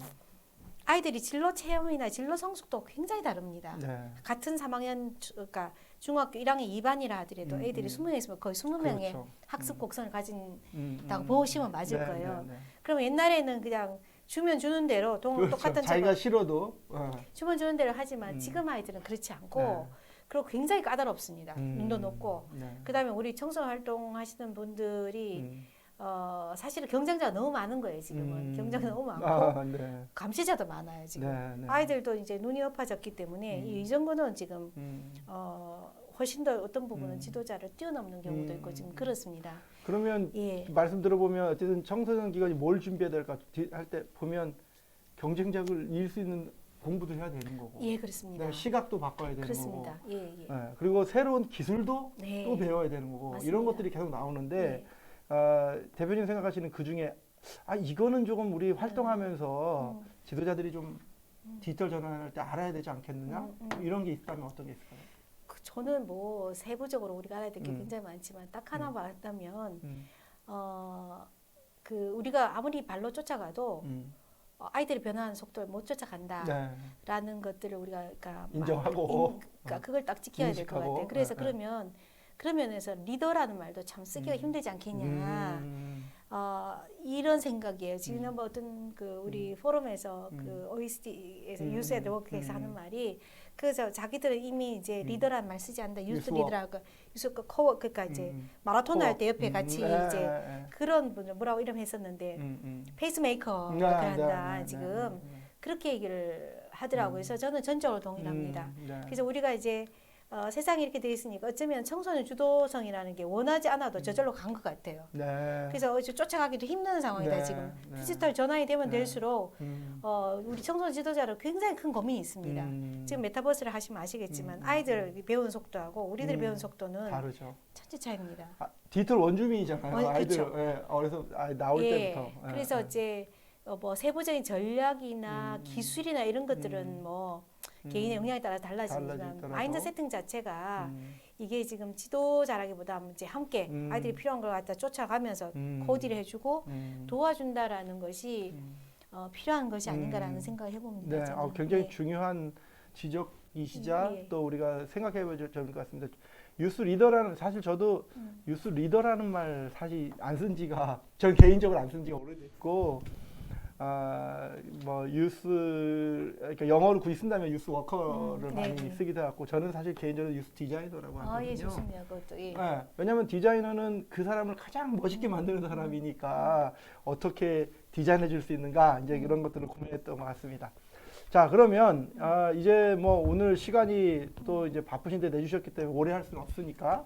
아이들이 진로 체험이나 진로 성숙도 굉장히 다릅니다. 네. 같은 3학년 그러니까 중학교 1학년 2반이라 하더라도 애들이 20명 있으면 거의 20명의 그렇죠. 학습 곡선을 가진다고 보시면 맞을 네, 거예요. 네, 네. 그러면 옛날에는 그냥 주면 주는 대로 그렇죠. 똑같은 자기가 싫어도 주면 주는 대로 하지만 지금 아이들은 그렇지 않고 네. 그리고 굉장히 까다롭습니다. 눈도 높고 네. 그다음에 우리 청소년 활동하시는 분들이 사실은 경쟁자가 너무 많은 거예요. 지금은 경쟁자가 너무 많고 네. 감시자도 많아요. 지금 네, 네. 아이들도 이제 눈이 높아졌기 때문에 이 정도는 지금 훨씬 더 어떤 부분은 지도자를 뛰어넘는 경우도 있고 지금 그렇습니다. 그러면 예. 말씀 들어보면 어쨌든 청소년 기관이 뭘 준비해야 될까 할 때 보면 경쟁력을 이길 수 있는 공부도 해야 되는 거고. 예, 그렇습니다. 그다음에 시각도 바꿔야 되는 그렇습니다. 거고. 예, 예. 네, 그리고 새로운 기술도 네. 또 배워야 되는 거고. 맞습니다. 이런 것들이 계속 나오는데 네. 대표님 생각하시는 그 중에 이거는 조금 우리 활동하면서 지도자들이 좀 디지털 전환할 때 알아야 되지 않겠느냐? 이런 게 있다면 어떤 게 있을까요? 저는 뭐 세부적으로 우리가 알아야 될 게 굉장히 많지만 딱 하나 말하자면 그 우리가 아무리 발로 쫓아가도 아이들이 변화하는 속도를 못 쫓아간다라는 것들을 우리가 그러니까 인정하고 그러니까 그걸 딱 지켜야 될 것 인식하고. 같아요. 그래서 그러면 그런 면에서 리더라는 말도 참 쓰기가 힘들지 않겠냐. 이런 생각이에요. 지금 뭐 어떤 그 우리 포럼에서 그 OECD에서 유스 앳 워크에서 하는 말이 그래서 자기들은 이미 이제 리더라는 말 쓰지 않는다. 유스 유스워. 리더라고 유스 코어 그러니까 이제 마라톤 할 때 옆에 같이 이제 그런 분들 뭐라고 이름 했었는데 페이스메이커 한다 지금 그렇게 얘기를 하더라고요. 그래서 저는 전적으로 동의를 합니다. 그래서 우리가 이제 세상이 이렇게 돼 있으니까 어쩌면 청소년 주도성이라는 게 원하지 않아도 저절로 간 것 같아요. 네. 그래서 쫓아가기도 힘든 상황이다 네, 지금. 네. 디지털 전환이 되면 네. 될수록 우리 청소년 지도자로 굉장히 큰 고민이 있습니다. 지금 메타버스를 하시면 아시겠지만 아이들 배우는 속도하고 우리들이 배우는 속도는 다르죠. 천지 차이입니다. 디지털 원주민이잖아요. 아이들 그렇죠. 어려서 나올 때부터. 그래서 이제 뭐 세부적인 전략이나 기술이나 이런 것들은 뭐 개인의 역량에 따라 달라지지만 달라지더라도. 마인드 세팅 자체가 이게 지금 지도자라기보다 이제 함께 아이들이 필요한 걸 갖다 쫓아가면서 코디를 해주고 도와준다라는 것이 필요한 것이 아닌가라는 생각을 해봅니다. 네, 저는. 굉장히 네. 중요한 지적이시자 예. 또 우리가 생각해봐야 될 것 같습니다. 유스 리더라는 사실 저도 유스 리더라는 말 사실 안 쓴 지가 전 개인적으로 안 쓴 지가 오래됐고 뭐 유스 그러니까 영어로 굳이 쓴다면 유스 워커를 많이 네. 쓰기도 하고 저는 사실 개인적으로 유스 디자이너라고 하거든요. 예, 좋습니다. 그것도 예. 네, 왜냐하면 디자이너는 그 사람을 가장 멋있게 만드는 사람이니까 어떻게 디자인해 줄 수 있는가 이제 이런 것들을 고민했던 것 같습니다. 자, 그러면 이제 뭐 오늘 시간이 또 이제 바쁘신데 내주셨기 때문에 오래 할 수는 없으니까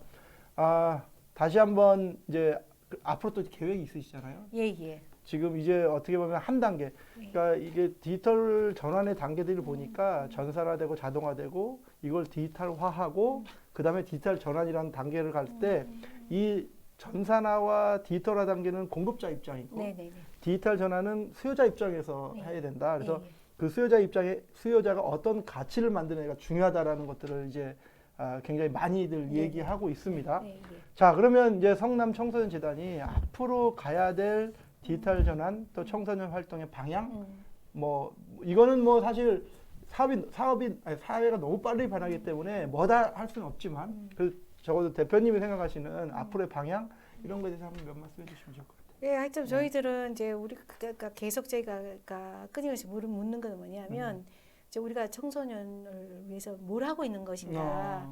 다시 한번 이제 앞으로 또 계획이 있으시잖아요. 예. 지금 이제 어떻게 보면 한 단계, 그러니까 이게 디지털 전환의 단계들을 보니까 전산화되고 자동화되고 이걸 디지털화하고 그 다음에 디지털 전환이라는 단계를 갈 때 이 전산화와 디지털화 단계는 공급자 입장이고 네네네. 디지털 전환은 수요자 입장에서 해야 된다. 그래서 예. 그 수요자 입장에 수요자가 어떤 가치를 만드느냐가 중요하다라는 것들을 이제 굉장히 많이들 얘기하고 있습니다. 네. 자, 그러면 이제 성남 청소년 재단이 앞으로 가야 될 디지털 전환 또 청소년 활동의 방향 뭐 이거는 뭐 사실 사회가 너무 빨리 변하기 때문에 뭐다 할 수는 없지만 그 적어도 대표님이 생각하시는 앞으로의 방향 이런 거에 대해서 한번 몇 말씀 해주시면 좋을 것 같아요. 예, 하여튼 저희들은 이제 우리가 계속 저희가 끊임없이 묻는 건 뭐냐면 이제 우리가 청소년을 위해서 뭘 하고 있는 것인가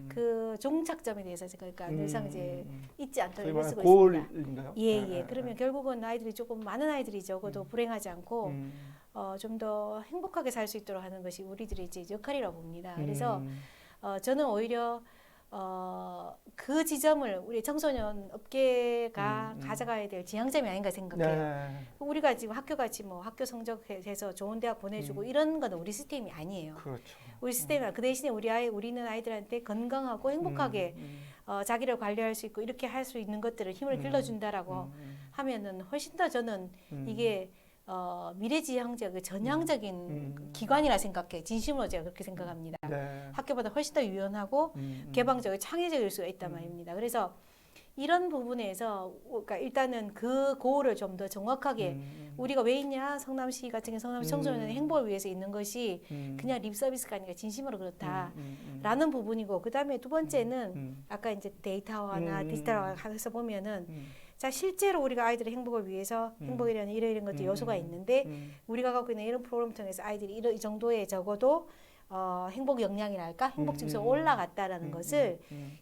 그 종착점에 대해서 그러니까 늘상 이제 잊지 않도록 애쓰고 있습니다. 고올인가요? 예. 그러면 결국은 아이들이 조금 많은 아이들이 적어도 불행하지 않고 좀 더 행복하게 살 수 있도록 하는 것이 우리들의 이제 역할이라고 봅니다. 그래서 저는 오히려 그 지점을 우리 청소년 업계가 가져가야 될 지향점이 아닌가 생각해요. 네. 우리가 지금 학교같이 뭐 학교 성적해서 좋은 대학 보내주고 이런 거는 우리 시스템이 아니에요. 그렇죠. 우리 시스템이 그 대신에 우리는 아이들한테 건강하고 행복하게 자기를 관리할 수 있고 이렇게 할 수 있는 것들을 힘을 길러준다라고 하면은 훨씬 더 저는 이게 미래지향적, 그 전향적인 기관이라 생각해. 진심으로 제가 그렇게 생각합니다. 네. 학교보다 훨씬 더 유연하고 개방적이고 창의적일 수가 있단 말입니다. 그래서 이런 부분에서 그러니까 일단은 그 고를 좀 더 정확하게 우리가 왜 있냐, 성남시 같은 경우 성남시 청소년의 행복을 위해서 있는 것이 그냥 립 서비스가 아니라 진심으로 그렇다라는 부분이고, 그 다음에 두 번째는 아까 이제 데이터화나 디지털화해서 보면은 자, 실제로 우리가 아이들의 행복을 위해서 행복이라는 이런 것들 요소가 있는데 우리가 갖고 있는 이런 프로그램을 통해서 아이들이 이 정도의 적어도 행복 역량이랄까, 행복 지수가 올라갔다라는 것을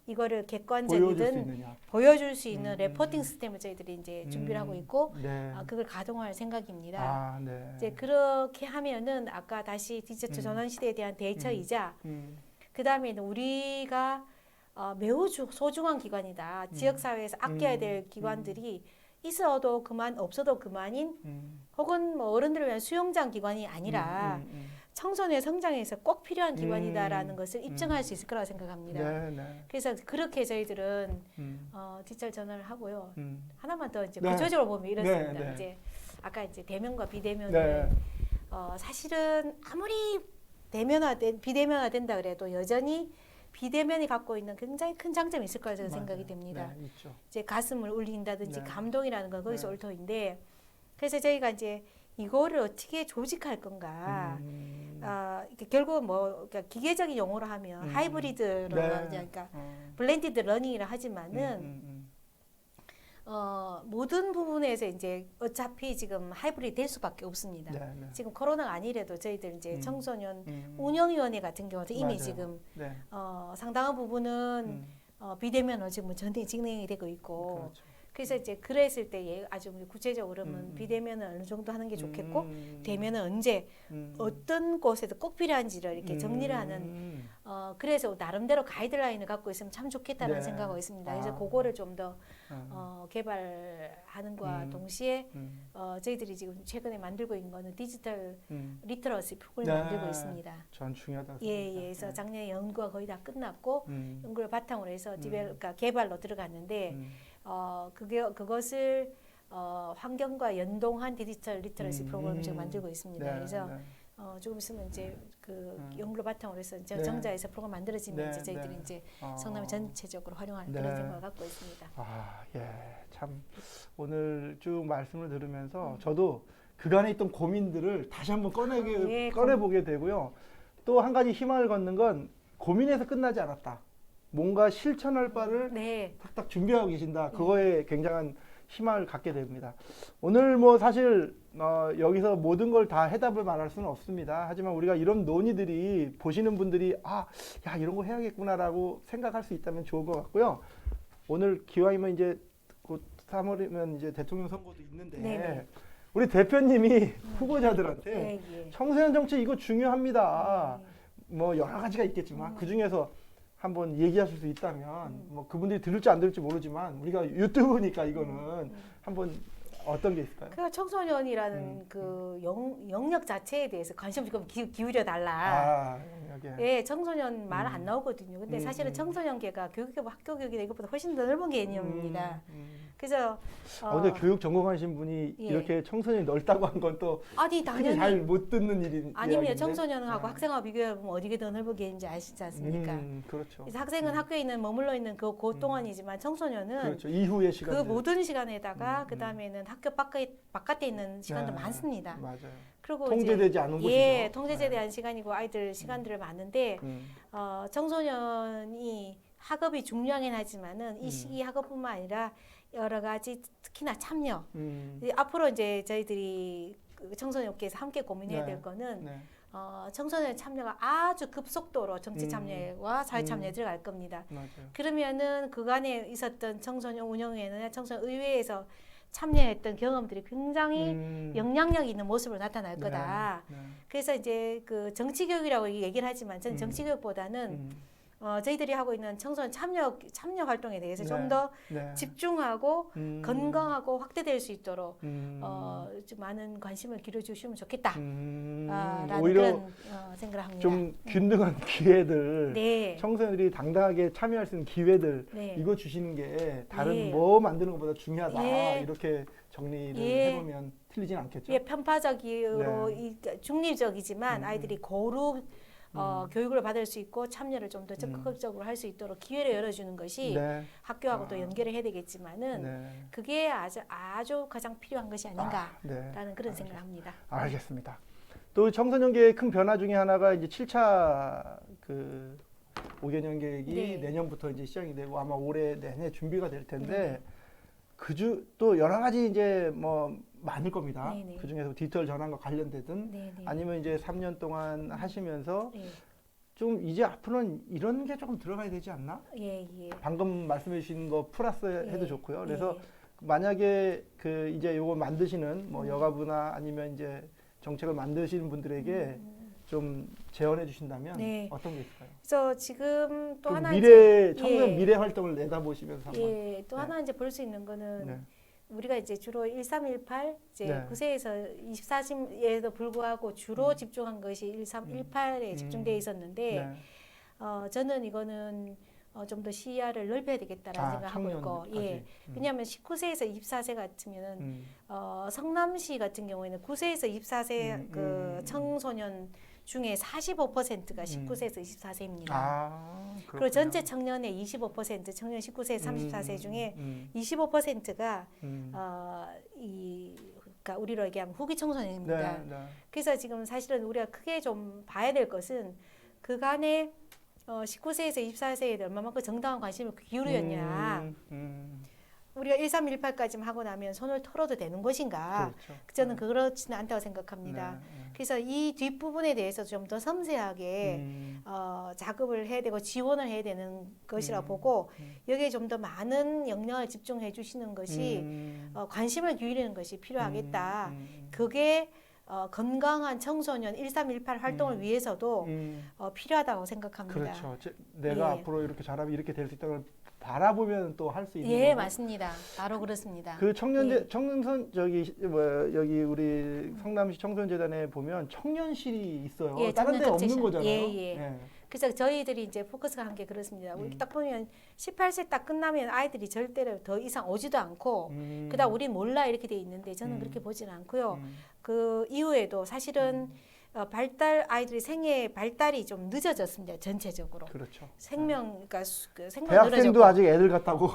이거를 객관적이든 보여줄 수 있는 레포팅 시스템을 저희들이 이제 준비를 하고 있고 네. 그걸 가동할 생각입니다. 아, 네. 이제 그렇게 하면은 아까 다시 디지털 전환 시대에 대한 대처이자 그 다음에는 우리가 매우 소중한 기관이다. 지역사회에서 아껴야 될 기관들이 있어도 그만, 없어도 그만인 혹은 뭐 어른들을 위한 수용장 기관이 아니라 청소년의 성장에서 꼭 필요한 기관이다라는 것을 입증할 수 있을 거라고 생각합니다. 네, 네. 그래서 그렇게 저희들은 디지털 전환을 하고요. 하나만 더 이제 네. 구체적으로 보면 이렇습니다. 네, 네. 이제 아까 이제 대면과 비대면을 네. 사실은 아무리 비대면화된다 그래도 여전히 비대면이 갖고 있는 굉장히 큰 장점이 있을 거라고 저는 생각이 됩니다. 네, 있죠. 이제 가슴을 울린다든지 네. 감동이라는 건 거기서 네. 올터인데, 그래서 저희가 이제 이거를 어떻게 조직할 건가. 이렇게 결국 뭐 그러니까 기계적인 용어로 하면 하이브리드로 네. 그러니까 블렌디드 러닝이라 하지만은 모든 부분에서 이제 어차피 지금 하이브리드 될 수밖에 없습니다. 네, 네. 지금 코로나가 아니래도 저희들 이제 청소년 운영위원회 같은 경우도 이미 맞아요. 지금 네. 상당한 부분은 비대면으로 지금 전쟁 진행이 되고 있고, 그렇죠. 그래서 이제 그랬을 때 아주 구체적으로 그러면 비대면은 어느 정도 하는 게 좋겠고 대면은 언제 어떤 곳에도 꼭 필요한지를 이렇게 정리를 하는 그래서 나름대로 가이드라인을 갖고 있으면 참 좋겠다는 네. 생각하고 있습니다. 그래서 그거를 좀 더 개발하는 것과 동시에 저희들이 지금 최근에 만들고 있는 거는 디지털 리터러시 프로그램을 네. 만들고 있습니다. 전 중요하다. 예, 그래서 작년에 연구가 거의 다 끝났고 연구를 바탕으로 해서 그러니까 개발로 들어갔는데 그것을 환경과 연동한 디지털 리터러시 프로그램을 지금 만들고 있습니다. 네, 그래서 네. 조금 있으면 이제 그 연구를 바탕으로 해서 네. 정자에서 프로그램 만들어지면 네, 이제 저희들이 네. 이제 성남을 전체적으로 활용하는 네. 그런 생각을 갖고 있습니다. 아, 예, 참 오늘 쭉 말씀을 들으면서 저도 그간에 있던 고민들을 다시 한번 꺼내보게 되고요. 또 한 가지 희망을 걷는 건 고민에서 끝나지 않았다. 뭔가 실천할 바를 네. 탁탁 준비하고 계신다. 그거에 굉장한 희망을 갖게 됩니다. 오늘 뭐 사실 여기서 모든 걸 다 해답을 말할 수는 없습니다. 하지만 우리가 이런 논의들이 보시는 분들이 야 이런 거 해야겠구나라고 생각할 수 있다면 좋을 것 같고요. 오늘 기왕이면 이제 곧 3월이면 이제 대통령 선거도 있는데 네네. 우리 대표님이 후보자들한테 예, 예. 청소년 정책 이거 중요합니다. 뭐 여러 가지가 있겠지만 그 중에서 한번 얘기하실 수 있다면 뭐 그분들이 들을지 안 들을지 모르지만 우리가 유튜브니까 이거는 한번 어떤 게 있을까요? 그 청소년이라는 그 영역 자체에 대해서 관심 좀 기울여 달라. 여기에. 예, 청소년 말 안 나오거든요. 근데 사실은 청소년계가 교육교 학교 교육이나 이것보다 훨씬 더 넓은 개념입니다. 그래서 근데 교육 전공하신 분이 예. 이렇게 청소년이 넓다고 한 건 또 아니 당연히 잘 못 듣는 일이 아니면 청소년하고 학생하고 비교해보면 어디가 더 넓은 개념인지 아시지 않습니까? 그렇죠. 그래서 학생은 학교에 있는 머물러 있는 그 동안이지만 청소년은 그렇죠. 이후의 시간. 그 모든 시간에다가 그 다음에는 학교 바깥에 있는 시간도 많습니다. 맞아요. 그리고 통제되지 않은 곳이죠. 예, 통제제대한 시간이고 아이들 시간들을 많은데 청소년이 학업이 중요하긴 하지만은 이 시기 학업뿐만 아니라 여러 가지 특히나 참여. 앞으로 이제 저희들이 청소년업계에서 함께 고민해야 될 거는 청소년 참여가 아주 급속도로 정치 참여와 사회 참여에 들어갈 겁니다. 맞아요. 그러면은 그간에 있었던 청소년 운영위원회나 청소년 의회에서 참여했던 경험들이 굉장히 영향력 있는 모습으로 나타날 거다. 그래서 이제 그 정치교육이라고 얘기를 하지만 저는 정치교육보다는 저희들이 하고 있는 청소년 참여 활동에 대해서 네. 좀 더 네. 집중하고 건강하고 확대될 수 있도록 좀 많은 관심을 기울여주시면 좋겠다. 라는 오히려 그런 생각을 합니다. 좀 균등한 기회들, 네. 청소년들이 당당하게 참여할 수 있는 기회들 네. 이거 주시는 게 다른 예. 뭐 만드는 것보다 중요하다. 예. 이렇게 정리를 예. 해보면 틀리진 않겠죠. 예, 편파적으로 네. 중립적이지만 아이들이 고루 교육을 받을 수 있고 참여를 좀 더 적극적으로 할 수 있도록 기회를 열어주는 것이 네. 학교하고 또 연결을 해야 되겠지만은 네. 그게 아주 가장 필요한 것이 아닌가라는 네. 그런 생각을 합니다. 알겠습니다. 또 청소년계의 큰 변화 중에 하나가 이제 7차 그 5개년 계획이 네. 내년부터 이제 시작이 되고 아마 올해 내내 준비가 될 텐데 또 여러 가지 이제 뭐 많을 겁니다. 네네. 그 중에서 디지털 전환과 관련되든 네네. 아니면 이제 3년 동안 하시면서 네. 좀 이제 앞으로는 이런 게 조금 들어가야 되지 않나? 예, 예. 방금 말씀해 주신 거 플러스 해도 예, 좋고요. 그래서 예. 만약에 그 이제 요거 만드시는 뭐 여가부나 아니면 이제 정책을 만드시는 분들에게 좀 제언해 주신다면 네. 어떤 게 있을까요? 그래서 지금 또 좀 하나 청소년 예. 미래 활동을 내다보시면서 한번. 예, 또 네. 하나 이제 볼 수 있는 거는 네. 우리가 이제 주로 1318 이제 네. 9세에서 24세에도 불구하고 주로 집중한 것이 1318에 집중되어 있었는데 네. 저는 이거는 좀 더 시야를 넓혀야 되겠다라는 생각하고 있고, 예, 왜냐하면 19세에서 24세 같으면은 성남시 같은 경우에는 9세에서 24세 그 청소년 중에 45%가 19세에서 24세입니다. 그리고 전체 청년의 25% 청년 19세 34세 중에 25%가 그러니까 우리로 얘기하면 후기 청소년입니다. 네, 네. 그래서 지금 사실은 우리가 크게 좀 봐야 될 것은 그간에 19세에서 24세에 얼마만큼 정당한 관심을 기울였냐. 우리가 1318까지만 하고 나면 손을 털어도 되는 것인가? 그렇죠. 저는 그렇지는 않다고 생각합니다. 네. 그래서 이 뒷부분에 대해서 좀 더 섬세하게 작업을 해야 되고 지원을 해야 되는 것이라 보고 여기에 좀 더 많은 영향을 집중해 주시는 것이 관심을 기울이는 것이 필요하겠다. 그게 건강한 청소년 1318 활동을 위해서도 필요하다고 생각합니다. 그렇죠. 내가 예. 앞으로 이렇게 잘하면 이렇게 될 수 있다는 걸 바라보면 또 할 수 있는 예, 거고. 맞습니다. 바로 그렇습니다. 그 청년 여기 우리 성남시 청소년재단에 보면 청년실이 있어요. 예, 다른 데 청년 없는 거잖아요. 예. 그래서 저희들이 이제 포커스가 한 게 그렇습니다. 우리 딱 보면 18세 딱 끝나면 아이들이 절대로 더 이상 오지도 않고 그다음 우린 몰라 이렇게 돼 있는데 저는 그렇게 보지는 않고요. 그 이후에도 사실은 아이들이 생애 발달이 좀 늦어졌습니다. 전체적으로. 그렇죠. 그러니까 생명 대학생도 늘어졌고 아직 애들 같다고.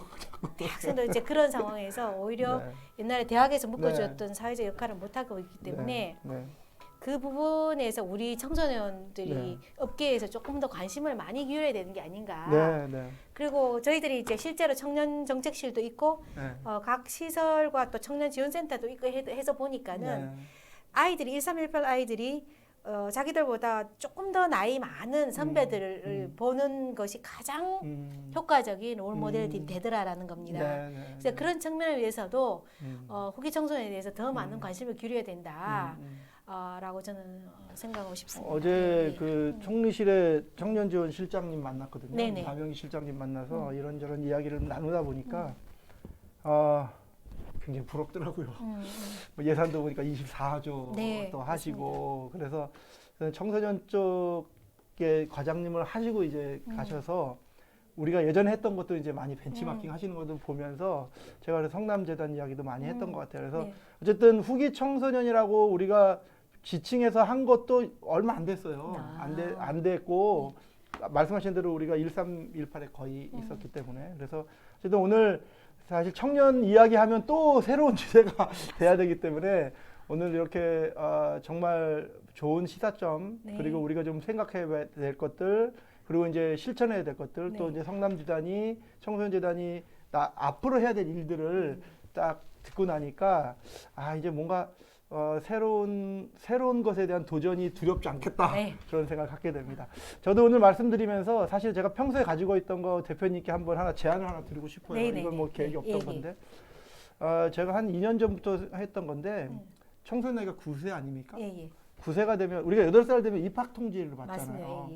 대학생도 이제 그런 상황에서 오히려 네. 옛날에 대학에서 묶어주었던 사회적 역할을 못 하고 있기 때문에 네. 그 부분에서 우리 청소년들이 업계에서 조금 더 관심을 많이 기울여야 되는 게 아닌가. 네. 그리고 저희들이 이제 실제로 청년 정책실도 있고 각 시설과 또 청년 지원센터도 있고 해서 보니까는 아이들이 1318 아이들이 자기들보다 조금 더 나이 많은 선배들을 보는 것이 가장 효과적인 롤 모델들이 되더라라는 겁니다. 그래서 그런 측면을 위해서도 후기 청소년에 대해서 더 많은 관심을 기울여야 된다. 라고 저는 생각하고 싶습니다. 어제 그 총리실에 청년지원 실장님 만났거든요. 네네. 박영희 실장님 만나서 이런저런 이야기를 나누다 보니까 굉장히 부럽더라고요. 뭐 예산도 보니까 24조 네, 또 하시고 그래서 청소년 쪽에 과장님을 하시고 이제 가셔서 우리가 예전에 했던 것도 이제 많이 벤치마킹 하시는 것도 보면서 제가 그래서 성남재단 이야기도 많이 했던 것 같아요. 그래서 어쨌든 후기 청소년이라고 우리가 지칭해서 한 것도 얼마 안 됐어요. 안 됐고 말씀하신 대로 우리가 1318에 거의 있었기 때문에 그래서 어쨌든 오늘 사실 청년 이야기하면 또 새로운 주제가 돼야 되기 때문에 오늘 이렇게 정말 좋은 시사점 그리고 우리가 좀 생각해야 될 것들 그리고 이제 실천해야 될 것들 또 이제 성남재단이 청소년재단이 앞으로 해야 될 일들을 딱 듣고 나니까 이제 뭔가 새로운 것에 대한 도전이 두렵지 않겠다 그런 생각을 갖게 됩니다. 저도 오늘 말씀드리면서 사실 제가 평소에 가지고 있던 거 대표님께 한번 제안을 하나 드리고 싶어요. 이건 뭐 계획이 없던 건데 제가 한 2년 전부터 했던 건데 청소년 나이가 9세 아닙니까? 9세가 되면 우리가 8살 되면 입학 통지를 받잖아요.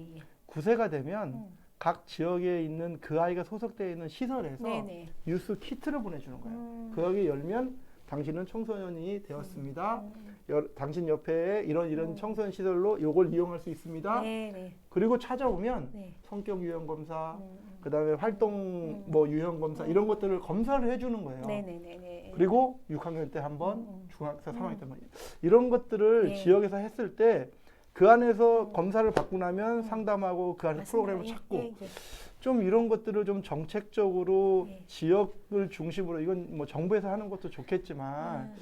9세가 되면 각 지역에 있는 그 아이가 소속되어 있는 시설에서 네네. 유스 키트를 보내주는 거예요. 거기 열면 당신은 청소년이 되었습니다. 당신 옆에 이런 청소년 시설로 이걸 이용할 수 있습니다. 네네. 그리고 찾아오면 네. 성격 유형 검사, 그다음에 활동 뭐 유형 검사 이런 것들을 검사를 해주는 거예요. 네네네. 그리고 6학년 때 한 번, 중학교 3학년 때 한 번 이런 것들을 네. 지역에서 했을 때 그 안에서 검사를 받고 나면 상담하고 그 안에 맞습니다. 프로그램을 예, 찾고 예, 예. 좀 이런 것들을 좀 정책적으로 네. 지역을 중심으로 이건 뭐 정부에서 하는 것도 좋겠지만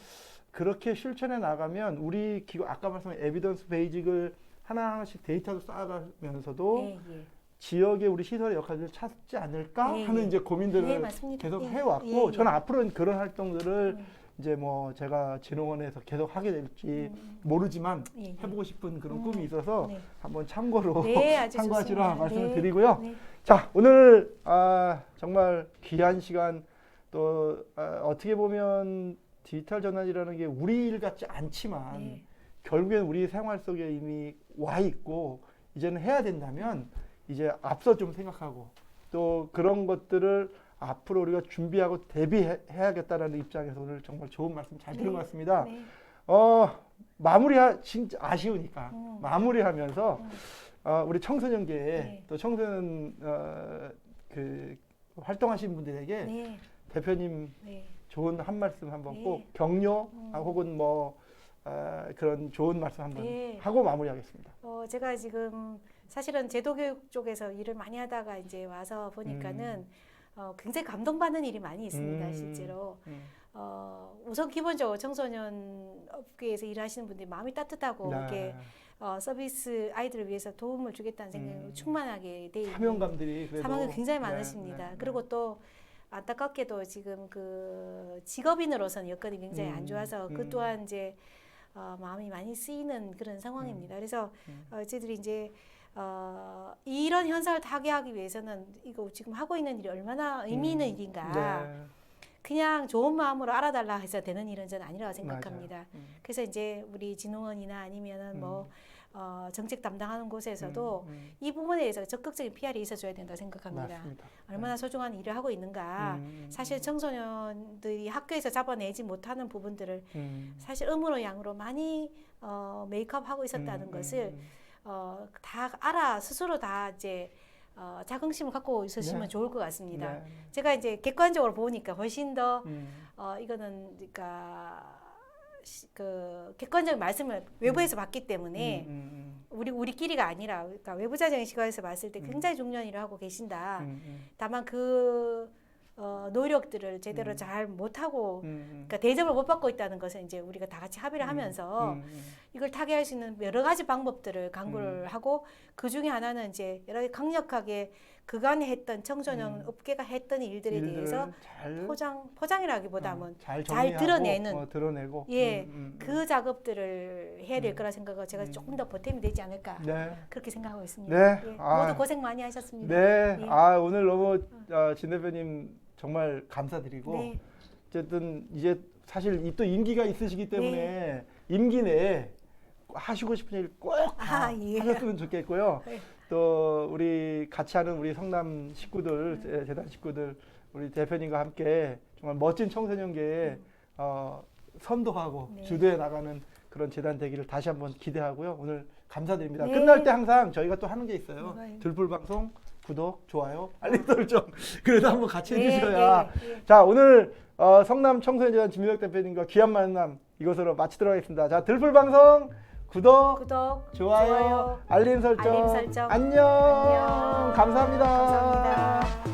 그렇게 실천해 나가면 우리 기구 아까 말씀한 에비던스 베이직을 하나하나씩 데이터도 쌓아가면서도 예, 예. 지역의 우리 시설의 역할을 찾지 않을까 예, 하는 예. 이제 고민들을 예, 맞습니다. 계속 예, 해왔고 예, 예. 저는 앞으로는 그런 활동들을 이제 뭐 제가 진흥원에서 계속 하게 될지 모르지만 예, 예. 해보고 싶은 그런 꿈이 있어서 네. 한번 참고로 네, 아주 참고하시라 좋습니다. 말씀을 네. 드리고요. 네. 자, 오늘 정말 귀한 시간 또 어떻게 보면 디지털 전환이라는 게 우리 일 같지 않지만 네. 결국엔 우리 생활 속에 이미 와 있고 이제는 해야 된다면 이제 앞서 좀 생각하고 또 그런 것들을 앞으로 우리가 준비하고 대비해야겠다라는 입장에서 오늘 정말 좋은 말씀 잘 들은 것 같습니다. 네. 진짜 아쉬우니까 마무리하면서 우리 청소년계에 네. 또 청소년 그 활동하시는 분들에게 네. 대표님 네. 좋은 한 말씀 한번 네. 꼭 격려 혹은 뭐 그런 좋은 말씀 한번 네. 하고 마무리하겠습니다. 제가 지금 사실은 제도교육 쪽에서 일을 많이 하다가 이제 와서 보니까는 굉장히 감동받는 일이 많이 있습니다, 실제로. 우선 기본적으로 청소년 업계에서 일하시는 분들이 마음이 따뜻하고 네. 이렇게 서비스 아이들을 위해서 도움을 주겠다는 생각이 충만하게 돼 있는 사명감들이 그래도 사명이 굉장히 네, 많으십니다. 네, 네. 그리고 또 안타깝게도 지금 그 직업인으로서는 여건이 굉장히 안 좋아서 그 또한 이제 마음이 많이 쓰이는 그런 상황입니다. 그래서 저희들이 이제 이런 현상을 타개하기 위해서는 이거 지금 하고 있는 일이 얼마나 의미 있는 일인가. 네. 그냥 좋은 마음으로 알아달라 해서 되는 일은 저는 아니라고 생각합니다. 맞아요. 그래서 이제 우리 진흥원이나 아니면은 뭐 정책 담당하는 곳에서도 이 부분에 대해서 적극적인 PR이 있어줘야 된다고 생각합니다. 맞습니다. 얼마나 소중한 일을 하고 있는가. 사실 청소년들이 학교에서 잡아내지 못하는 부분들을 사실 음으로 양으로 많이 메이크업하고 있었다는 것을 다 알아 스스로 다 이제 자긍심을 갖고 있으시면 네. 좋을 것 같습니다. 네. 제가 이제 객관적으로 보니까 훨씬 더 이거는 그러니까 그 객관적인 말씀을 외부에서 받기 때문에 우리끼리가 아니라 그러니까 외부자적인 시각에서 봤을 때 굉장히 중요한 일을 하고 계신다. 다만 그 노력들을 제대로 잘 못하고 그러니까 대접을 못 받고 있다는 것은 이제 우리가 다 같이 합의를 하면서 이걸 타개할 수 있는 여러 가지 방법들을 강구를 하고 그 중에 하나는 이제 여러 가지 강력하게 그간에 했던 청소년 업계가 했던 일들에 대해서 포장이라기보다는 잘 드러내는 드러내고 그 작업들을 해야 될 거라 생각하고 제가 조금 더 보탬이 되지 않을까 네. 그렇게 생각하고 있습니다. 네. 예, 모두 고생 많이 하셨습니다. 네. 예. 오늘 너무 진 대표님 정말 감사드리고 네. 어쨌든 이제 사실 또 임기가 있으시기 때문에 임기 내에 하시고 싶은 일 꼭 예. 하셨으면 좋겠고요. 네. 또 우리 같이 하는 우리 성남 식구들, 재단 식구들, 우리 대표님과 함께 정말 멋진 청소년계에 선도하고 네. 주도해 나가는 그런 재단 되기를 다시 한번 기대하고요. 오늘 감사드립니다. 네. 끝날 때 항상 저희가 또 하는 게 있어요. 네. 들풀방송 구독, 좋아요, 알림 설정 그래도 한번 같이 네, 해주셔야. 네. 자, 오늘 성남 청소년재단 진민혁 대표님과 귀한 만남 이것으로 마치도록 하겠습니다. 자, 들풀방송 구독, 좋아요, 알림 설정. 설정. 안녕. 안녕. 감사합니다. 감사합니다.